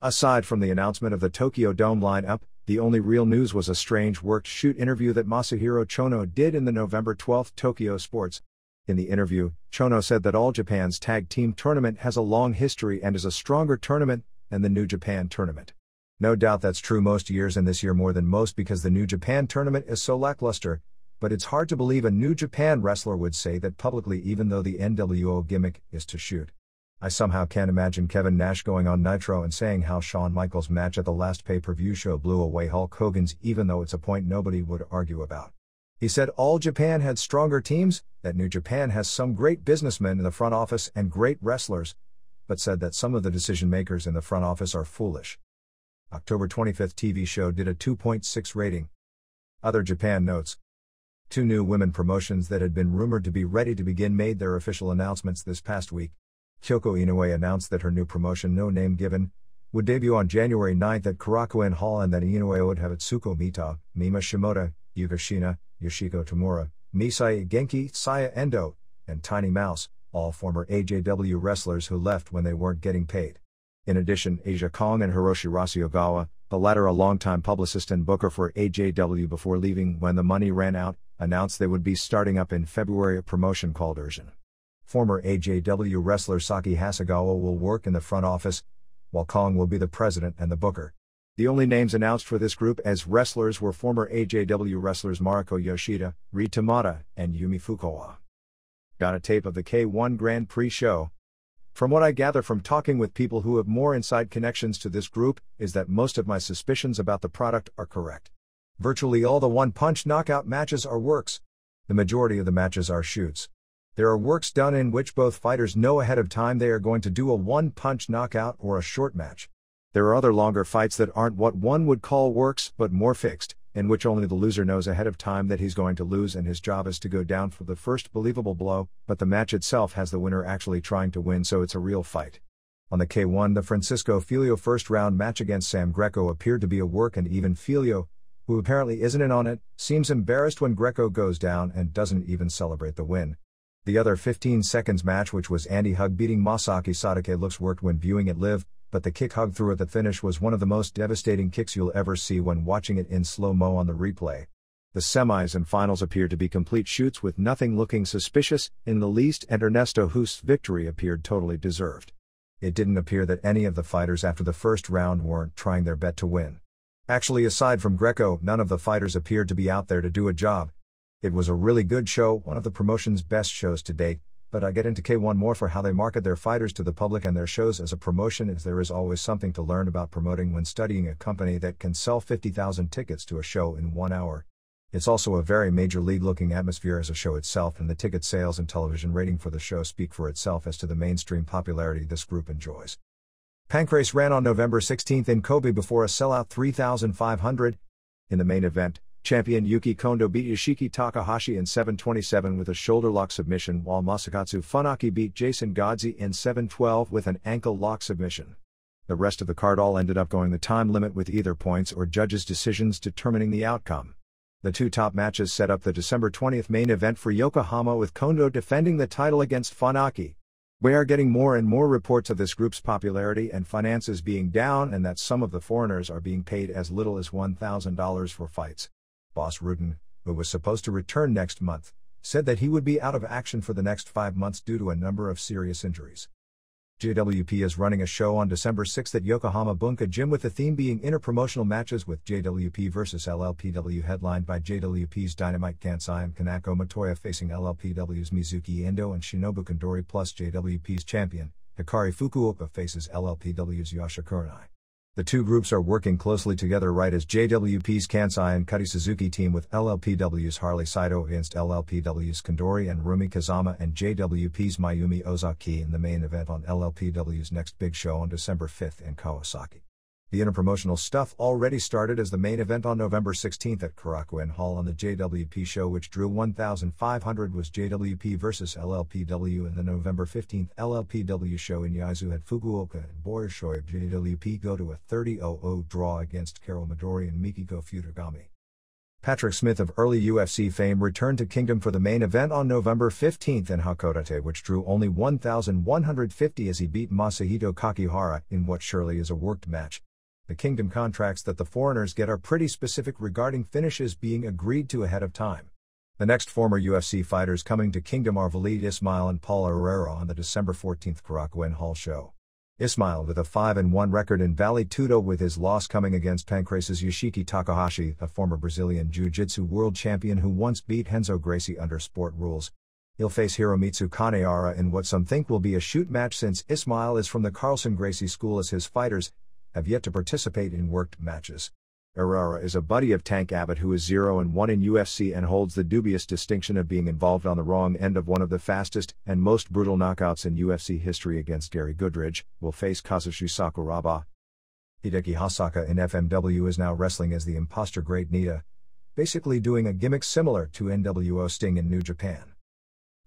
Aside from the announcement of the Tokyo Dome lineup, the only real news was a strange worked shoot interview that Masahiro Chono did in the November 12th Tokyo Sports. In the interview, Chono said that All Japan's tag team tournament has a long history and is a stronger tournament than the New Japan tournament. No doubt that's true most years and this year more than most because the New Japan tournament is so lackluster, but it's hard to believe a New Japan wrestler would say that publicly even though the NWO gimmick is to shoot. I somehow can't imagine Kevin Nash going on Nitro and saying how Shawn Michaels' match at the last pay-per-view show blew away Hulk Hogan's even though it's a point nobody would argue about. He said All Japan had stronger teams, that New Japan has some great businessmen in the front office and great wrestlers, but said that some of the decision makers in the front office are foolish. October 25th TV show did a 2.6 rating. Other Japan notes. 2 new women promotions that had been rumored to be ready to begin made their official announcements this past week. Kyoko Inoue announced that her new promotion, no name given, would debut on January 9th at Korakuen Hall and that Inoue would have Atsuko Mita, Mima Shimoda, Yuka Shina, Yoshiko Tamura, Misai Genki, Saya Endo, and Tiny Mouse, all former AJW wrestlers who left when they weren't getting paid. In addition, Asia Kong and Hiroshi Rasiogawa, the latter a longtime publicist and booker for AJW before leaving when the money ran out, announced they would be starting up in February a promotion called Urgent. Former AJW wrestler Saki Hasegawa will work in the front office, while Kong will be the president and the booker. The only names announced for this group as wrestlers were former AJW wrestlers Mariko Yoshida, Ri Tamada, and Yumi Fukawa. Got a tape of the K1 Grand Prix show. From what I gather from talking with people who have more inside connections to this group, is that most of my suspicions about the product are correct. Virtually all the one-punch knockout matches are works. The majority of the matches are shoots. There are works done in which both fighters know ahead of time they are going to do a one-punch knockout or a short match. There are other longer fights that aren't what one would call works but more fixed, in which only the loser knows ahead of time that he's going to lose and his job is to go down for the first believable blow, but the match itself has the winner actually trying to win, so it's a real fight. On the K1, the Francisco Filio first round match against Sam Greco appeared to be a work, and even Filio, who apparently isn't in on it, seems embarrassed when Greco goes down and doesn't even celebrate the win. The other 15 seconds match, which was Andy Hug beating Masaki Sadake, looks worked when viewing it live, but the kick Hug threw at the finish was one of the most devastating kicks you'll ever see when watching it in slow-mo on the replay. The semis and finals appeared to be complete shoots with nothing looking suspicious in the least, and Ernesto Hust's victory appeared totally deserved. It didn't appear that any of the fighters after the first round weren't trying their bet to win. Actually, aside from Greco, none of the fighters appeared to be out there to do a job. It was a really good show, one of the promotion's best shows to date, but I get into K1 more for how they market their fighters to the public and their shows as a promotion, as there is always something to learn about promoting when studying a company that can sell 50,000 tickets to a show in 1 hour. It's also a very major league looking atmosphere as a show itself, and the ticket sales and television rating for the show speak for itself as to the mainstream popularity this group enjoys. Pancrase ran on November 16th in Kobe before a sellout 3,500. In the main event, Champion Yuki Kondo beat Yoshiki Takahashi in 7:27 with a shoulder lock submission, while Masakatsu Funaki beat Jason Godzi in 7:12 with an ankle lock submission. The rest of the card all ended up going the time limit with either points or judges' decisions determining the outcome. The two top matches set up the December 20th main event for Yokohama, with Kondo defending the title against Funaki. We are getting more and more reports of this group's popularity and finances being down, and that some of the foreigners are being paid as little as $1,000 for fights. Boss Rudin, who was supposed to return next month, said that he would be out of action for the next 5 months due to a number of serious injuries. JWP is running a show on December 6 at Yokohama Bunka Gym, with the theme being interpromotional matches, with JWP vs LLPW headlined by JWP's Dynamite Kansai and Kanako Matoya facing LLPW's Mizuki Endo and Shinobu Kandori, plus JWP's champion, Hikari Fukuoka, faces LLPW's Yasha Kurenai. The two groups are working closely together, right as JWP's Kansai and Cuddy Suzuki team with LLPW's Harley Saito against LLPW's Kandori and Rumi Kazama, and JWP's Mayumi Ozaki in the main event on LLPW's next big show on December 5 in Kawasaki. The interpromotional stuff already started, as the main event on November 16 at Korakuen Hall on the JWP show, which drew 1,500, was JWP vs LLPW, and the November 15 LLPW show in Yaizu at Fukuoka and Boyoshoy. JWP go to a 30-0 draw against Karo Midori and Mikiko Futagami. Patrick Smith of early UFC fame returned to Kingdom for the main event on November 15 in Hakodate, which drew only 1,150 as he beat Masahito Kakihara in what surely is a worked match. The Kingdom contracts that the foreigners get are pretty specific regarding finishes being agreed to ahead of time. The next former UFC fighters coming to Kingdom are Valid Ismail and Paul Herrera on the December 14 Korakuen Hall show. Ismail with a 5-1 record in Vale Tudo, with his loss coming against Pancrace's Yoshiki Takahashi, a former Brazilian Jiu-Jitsu world champion who once beat Renzo Gracie under sport rules. He'll face Hiromitsu Kanehara in what some think will be a shoot match, since Ismail is from the Carlson Gracie school, as his fighters have yet to participate in worked matches. Herrera is a buddy of Tank Abbott, who is 0-1 in UFC and holds the dubious distinction of being involved on the wrong end of one of the fastest and most brutal knockouts in UFC history against Gary Goodridge. Will face Kazushi Sakuraba. Hideki Hasaka in FMW is now wrestling as the imposter Great Nita, basically doing a gimmick similar to NWO Sting in New Japan.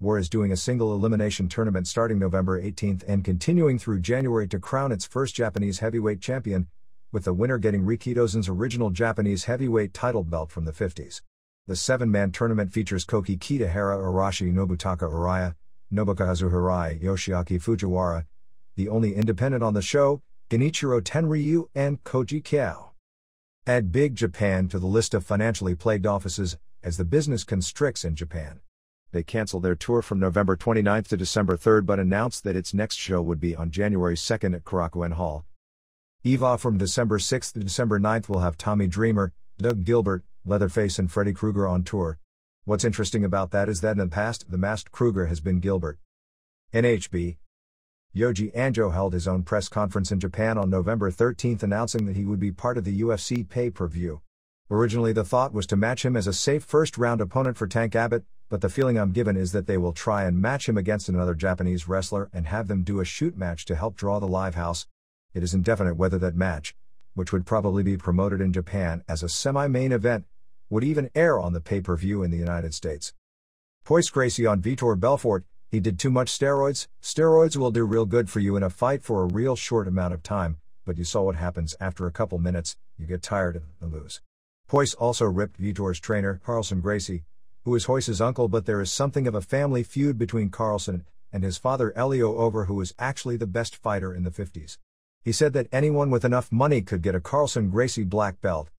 War is doing a single elimination tournament starting November 18 and continuing through January to crown its first Japanese heavyweight champion, with the winner getting Rikidozan's original Japanese heavyweight title belt from the 50s. The 7-man tournament features Koki Kitahara, Arashi Nobutaka Araya, Nobukazu Hirai, Yoshiaki Fujiwara, the only independent on the show, Genichiro Tenryu, and Koji Kiao. Add Big Japan to the list of financially plagued offices, as the business constricts in Japan. They canceled their tour from November 29 to December 3, but announced that its next show would be on January 2 at Korakuen Hall. EVA from December 6 to December 9 will have Tommy Dreamer, Doug Gilbert, Leatherface and Freddy Krueger on tour. What's interesting about that is that in the past, the masked Krueger has been Gilbert. NHB. Yoji Anjo held his own press conference in Japan on November 13, announcing that he would be part of the UFC pay-per-view. Originally the thought was to match him as a safe first-round opponent for Tank Abbott, but the feeling I'm given is that they will try and match him against another Japanese wrestler and have them do a shoot match to help draw the live house. It is indefinite whether that match, which would probably be promoted in Japan as a semi-main event, would even air on the pay-per-view in the United States. Poise Gracie on Vitor Belfort: he did too much steroids. Steroids will do real good for you in a fight for a real short amount of time, but you saw what happens after a couple minutes, you get tired and lose. Poise also ripped Vitor's trainer, Carlson Gracie, who is Royce's uncle, but there is something of a family feud between Carlson and his father Elio over who was actually the best fighter in the 50s. He said that anyone with enough money could get a Carlson Gracie black belt.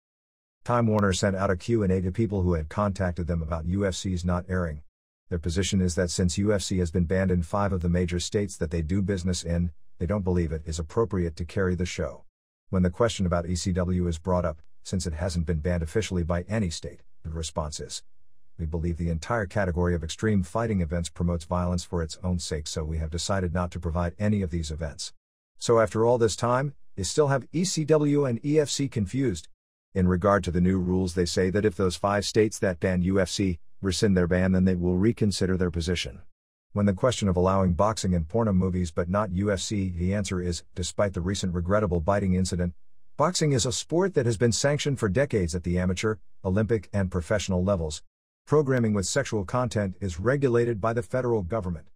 Time Warner sent out a Q&A to people who had contacted them about UFC's not airing. Their position is that since UFC has been banned in 5 of the major states that they do business in, they don't believe it is appropriate to carry the show. When the question about ECW is brought up, since it hasn't been banned officially by any state, the response is, "We believe the entire category of extreme fighting events promotes violence for its own sake, so we have decided not to provide any of these events." So after all this time, they still have ECW and EFC confused. In regard to the new rules, they say that if those 5 states that ban UFC rescind their ban, then they will reconsider their position. When the question of allowing boxing and porno movies but not UFC, the answer is, despite the recent regrettable biting incident, Boxing is a sport that has been sanctioned for decades at the amateur, Olympic, and professional levels. Programming with sexual content is regulated by the federal government.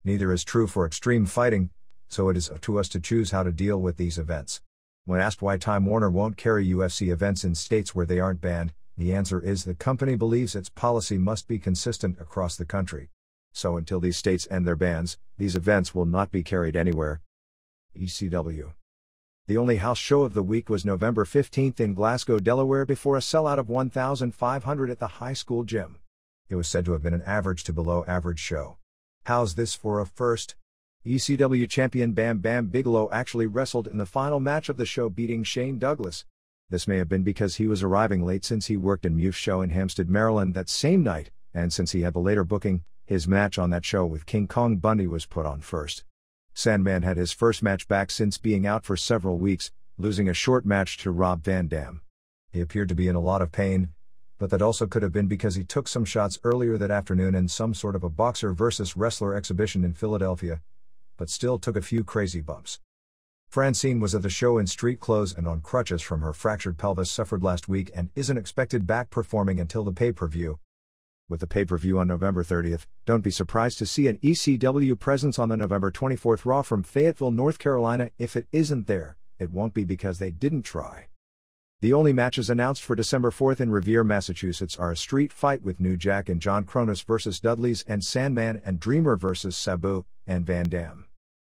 Neither is true for extreme fighting, so it is up to us to choose how to deal with these events. When asked why Time Warner won't carry UFC events in states where they aren't banned, the answer is the company believes its policy must be consistent across the country. So until these states end their bans, these events will not be carried anywhere. ECW. The only house show of the week was November 15th in Glasgow, Delaware, before a sellout of 1,500 at the high school gym. It was said to have been an average to below average show. How's this for a first? ECW champion Bam Bam Bigelow actually wrestled in the final match of the show, beating Shane Douglas. This may have been because he was arriving late since he worked in Muth's show in Hampstead, Maryland that same night, and since he had the later booking, his match on that show with King Kong Bundy was put on first. Sandman had his first match back since being out for several weeks, losing a short match to Rob Van Dam. He appeared to be in a lot of pain, but that also could have been because he took some shots earlier that afternoon in some sort of a boxer versus wrestler exhibition in Philadelphia, but still took a few crazy bumps. Francine was at the show in street clothes and on crutches from her fractured pelvis suffered last week and isn't expected back performing until the pay-per-view. With the pay-per-view on November 30th, don't be surprised to see an ECW presence on the November 24th Raw from Fayetteville, North Carolina. If it isn't there, it won't be because they didn't try. The only matches announced for December 4th in Revere, Massachusetts are a street fight with New Jack and John Kronus versus Dudley's and Sandman and Dreamer versus Sabu and Van Dam.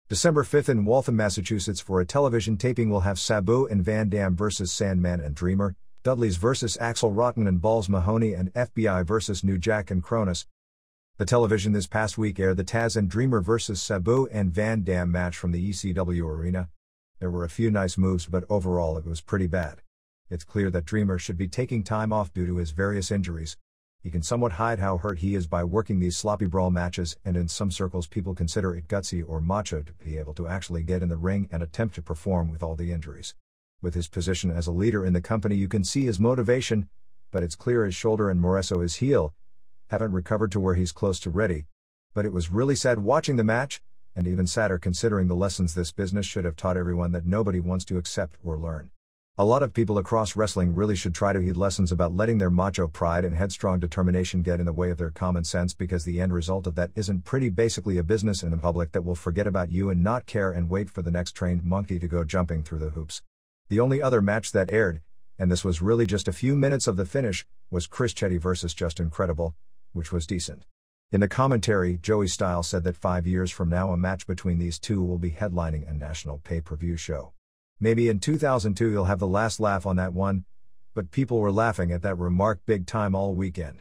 December 5th in Waltham, Massachusetts for a television taping will have Sabu and Van Dam versus Sandman and Dreamer, Dudley's versus Axel Rotten and Balls Mahoney, and FBI versus New Jack and Kronus. The television this past week aired the Taz and Dreamer versus Sabu and Van Dam match from the ECW arena. There were a few nice moves, but overall it was pretty bad. It's clear that Dreamer should be taking time off due to his various injuries. He can somewhat hide how hurt he is by working these sloppy brawl matches, and in some circles people consider it gutsy or macho to be able to actually get in the ring and attempt to perform with all the injuries. With his position as a leader in the company, you can see his motivation, but it's clear his shoulder and Moreso his heel haven't recovered to where he's close to ready. But it was really sad watching the match, and even sadder considering the lessons this business should have taught everyone that nobody wants to accept or learn. A lot of people across wrestling really should try to heed lessons about letting their macho pride and headstrong determination get in the way of their common sense, because the end result of that isn't pretty. Basically a business and a public that will forget about you and not care and wait for the next trained monkey to go jumping through the hoops. The only other match that aired, and this was really just a few minutes of the finish, was Chris Chetty versus Justin Credible, which was decent. In the commentary, Joey Styles said that 5 years from now a match between these two will be headlining a national pay-per-view show. Maybe in 2002 you'll have the last laugh on that one, but people were laughing at that remark big time all weekend.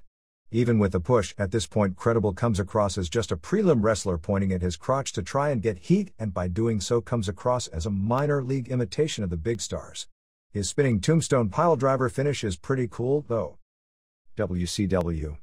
Even with the push, at this point Credible comes across as just a prelim wrestler pointing at his crotch to try and get heat, and by doing so comes across as a minor league imitation of the big stars. His spinning tombstone piledriver finish is pretty cool, though. WCW.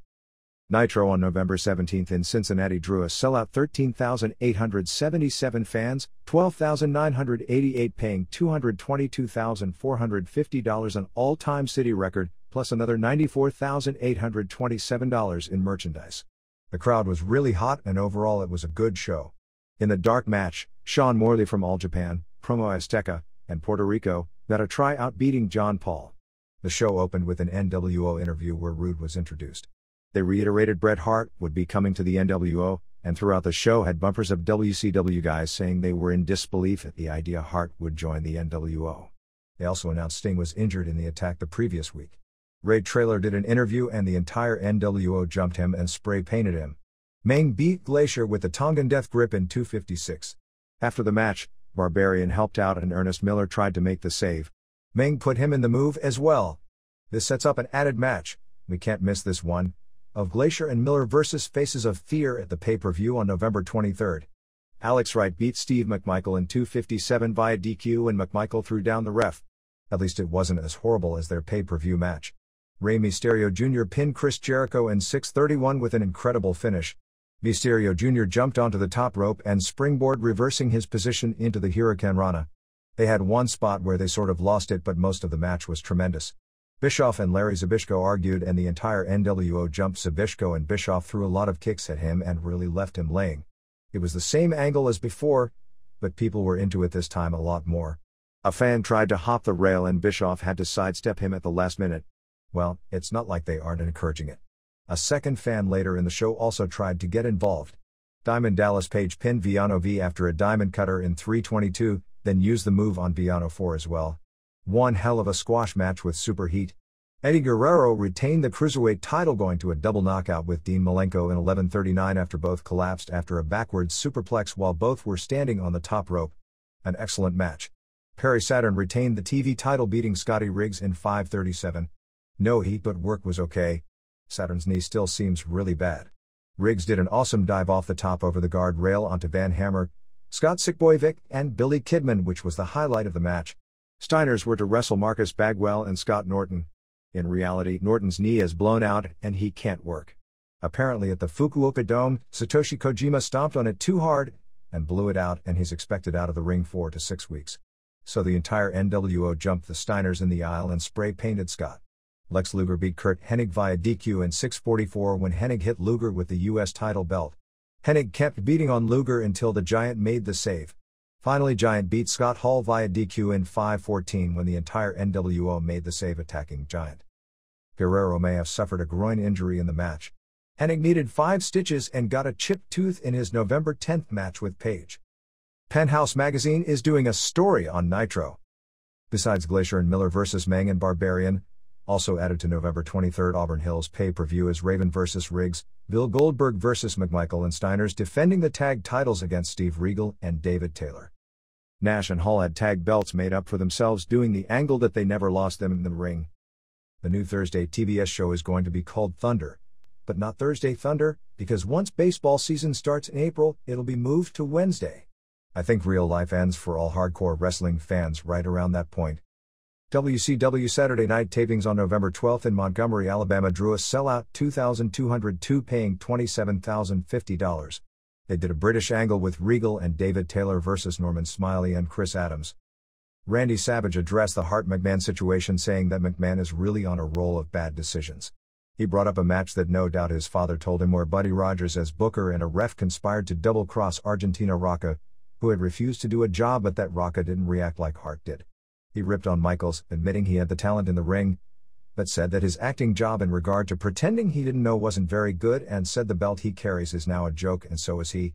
Nitro on November 17th in Cincinnati drew a sellout 13,877 fans, 12,988 paying $222,450, an all-time city record, plus another $94,827 in merchandise. The crowd was really hot, and overall it was a good show. In the dark match, Sean Morley from All Japan, Promo Azteca, and Puerto Rico got a try out beating John Paul. The show opened with an NWO interview where Rude was introduced. They reiterated Bret Hart would be coming to the NWO, and throughout the show had bumpers of WCW guys saying they were in disbelief at the idea Hart would join the NWO. They also announced Sting was injured in the attack the previous week. Ray Traylor did an interview and the entire NWO jumped him and spray painted him. Meng beat Glacier with the Tongan Death Grip in 256. After the match, Barbarian helped out and Ernest Miller tried to make the save. Meng put him in the move as well. This sets up an added match, we can't miss this one, of Glacier and Miller versus Faces of Fear at the pay-per-view on November 23rd. Alex Wright beat Steve McMichael in 257 via DQ and McMichael threw down the ref. At least it wasn't as horrible as their pay-per-view match. Rey Mysterio Jr. pinned Chris Jericho in 631 with an incredible finish. Mysterio Jr. jumped onto the top rope and springboard, reversing his position into the Hurricane Rana. They had one spot where they sort of lost it, but most of the match was tremendous. Bischoff and Larry Zbyszko argued and the entire NWO jumped Zbyszko, and Bischoff threw a lot of kicks at him and really left him laying. It was the same angle as before, but people were into it this time a lot more. A fan tried to hop the rail and Bischoff had to sidestep him at the last minute. Well, it's not like they aren't encouraging it. A second fan later in the show also tried to get involved. Diamond Dallas Page pinned Viano V after a diamond cutter in 3:22, then used the move on Viano 4 as well. One hell of a squash match with super heat. Eddie Guerrero retained the cruiserweight title going to a double knockout with Dean Malenko in 11:39 after both collapsed after a backwards superplex while both were standing on the top rope. An excellent match. Perry Saturn retained the TV title beating Scotty Riggs in 5:37. No heat but work was okay. Saturn's knee still seems really bad. Riggs did an awesome dive off the top over the guard rail onto Van Hammer, Scott Sickboy Vick, and Billy Kidman, which was the highlight of the match. Steiners were to wrestle Marcus Bagwell and Scott Norton. In reality, Norton's knee is blown out and he can't work. Apparently at the Fukuoka Dome, Satoshi Kojima stomped on it too hard and blew it out, and he's expected out of the ring 4 to 6 weeks. So the entire NWO jumped the Steiners in the aisle and spray-painted Scott. Lex Luger beat Kurt Hennig via DQ in 6:44 when Hennig hit Luger with the U.S. title belt. Hennig kept beating on Luger until the Giant made the save. Finally, Giant beat Scott Hall via DQ in 5:14 when the entire NWO made the save attacking Giant. Guerrero may have suffered a groin injury in the match. Hennig needed 5 stitches and got a chipped tooth in his November 10th match with Page. Penthouse Magazine is doing a story on Nitro. Besides Glacier and Miller vs. Meng and Barbarian, also added to November 23 Auburn Hills pay-per-view is Raven vs. Riggs, Bill Goldberg vs. McMichael and Steiners defending the tag titles against Steve Regal and David Taylor. Nash and Hall had tag belts made up for themselves doing the angle that they never lost them in the ring. The new Thursday TBS show is going to be called Thunder, but not Thursday Thunder, because once baseball season starts in April, it'll be moved to Wednesday. I think real life ends for all hardcore wrestling fans right around that point. WCW Saturday Night tapings on November 12 in Montgomery, Alabama drew a sellout 2,202 paying $27,050. They did a British angle with Regal and David Taylor versus Norman Smiley and Chris Adams. Randy Savage addressed the Hart-McMahon situation saying that McMahon is really on a roll of bad decisions. He brought up a match that no doubt his father told him where Buddy Rogers as booker and a ref conspired to double-cross Argentina Rocca, who had refused to do a job but that Rocca didn't react like Hart did. He ripped on Michaels, admitting he had the talent in the ring, but said that his acting job in regard to pretending he didn't know wasn't very good and said the belt he carries is now a joke and so is he.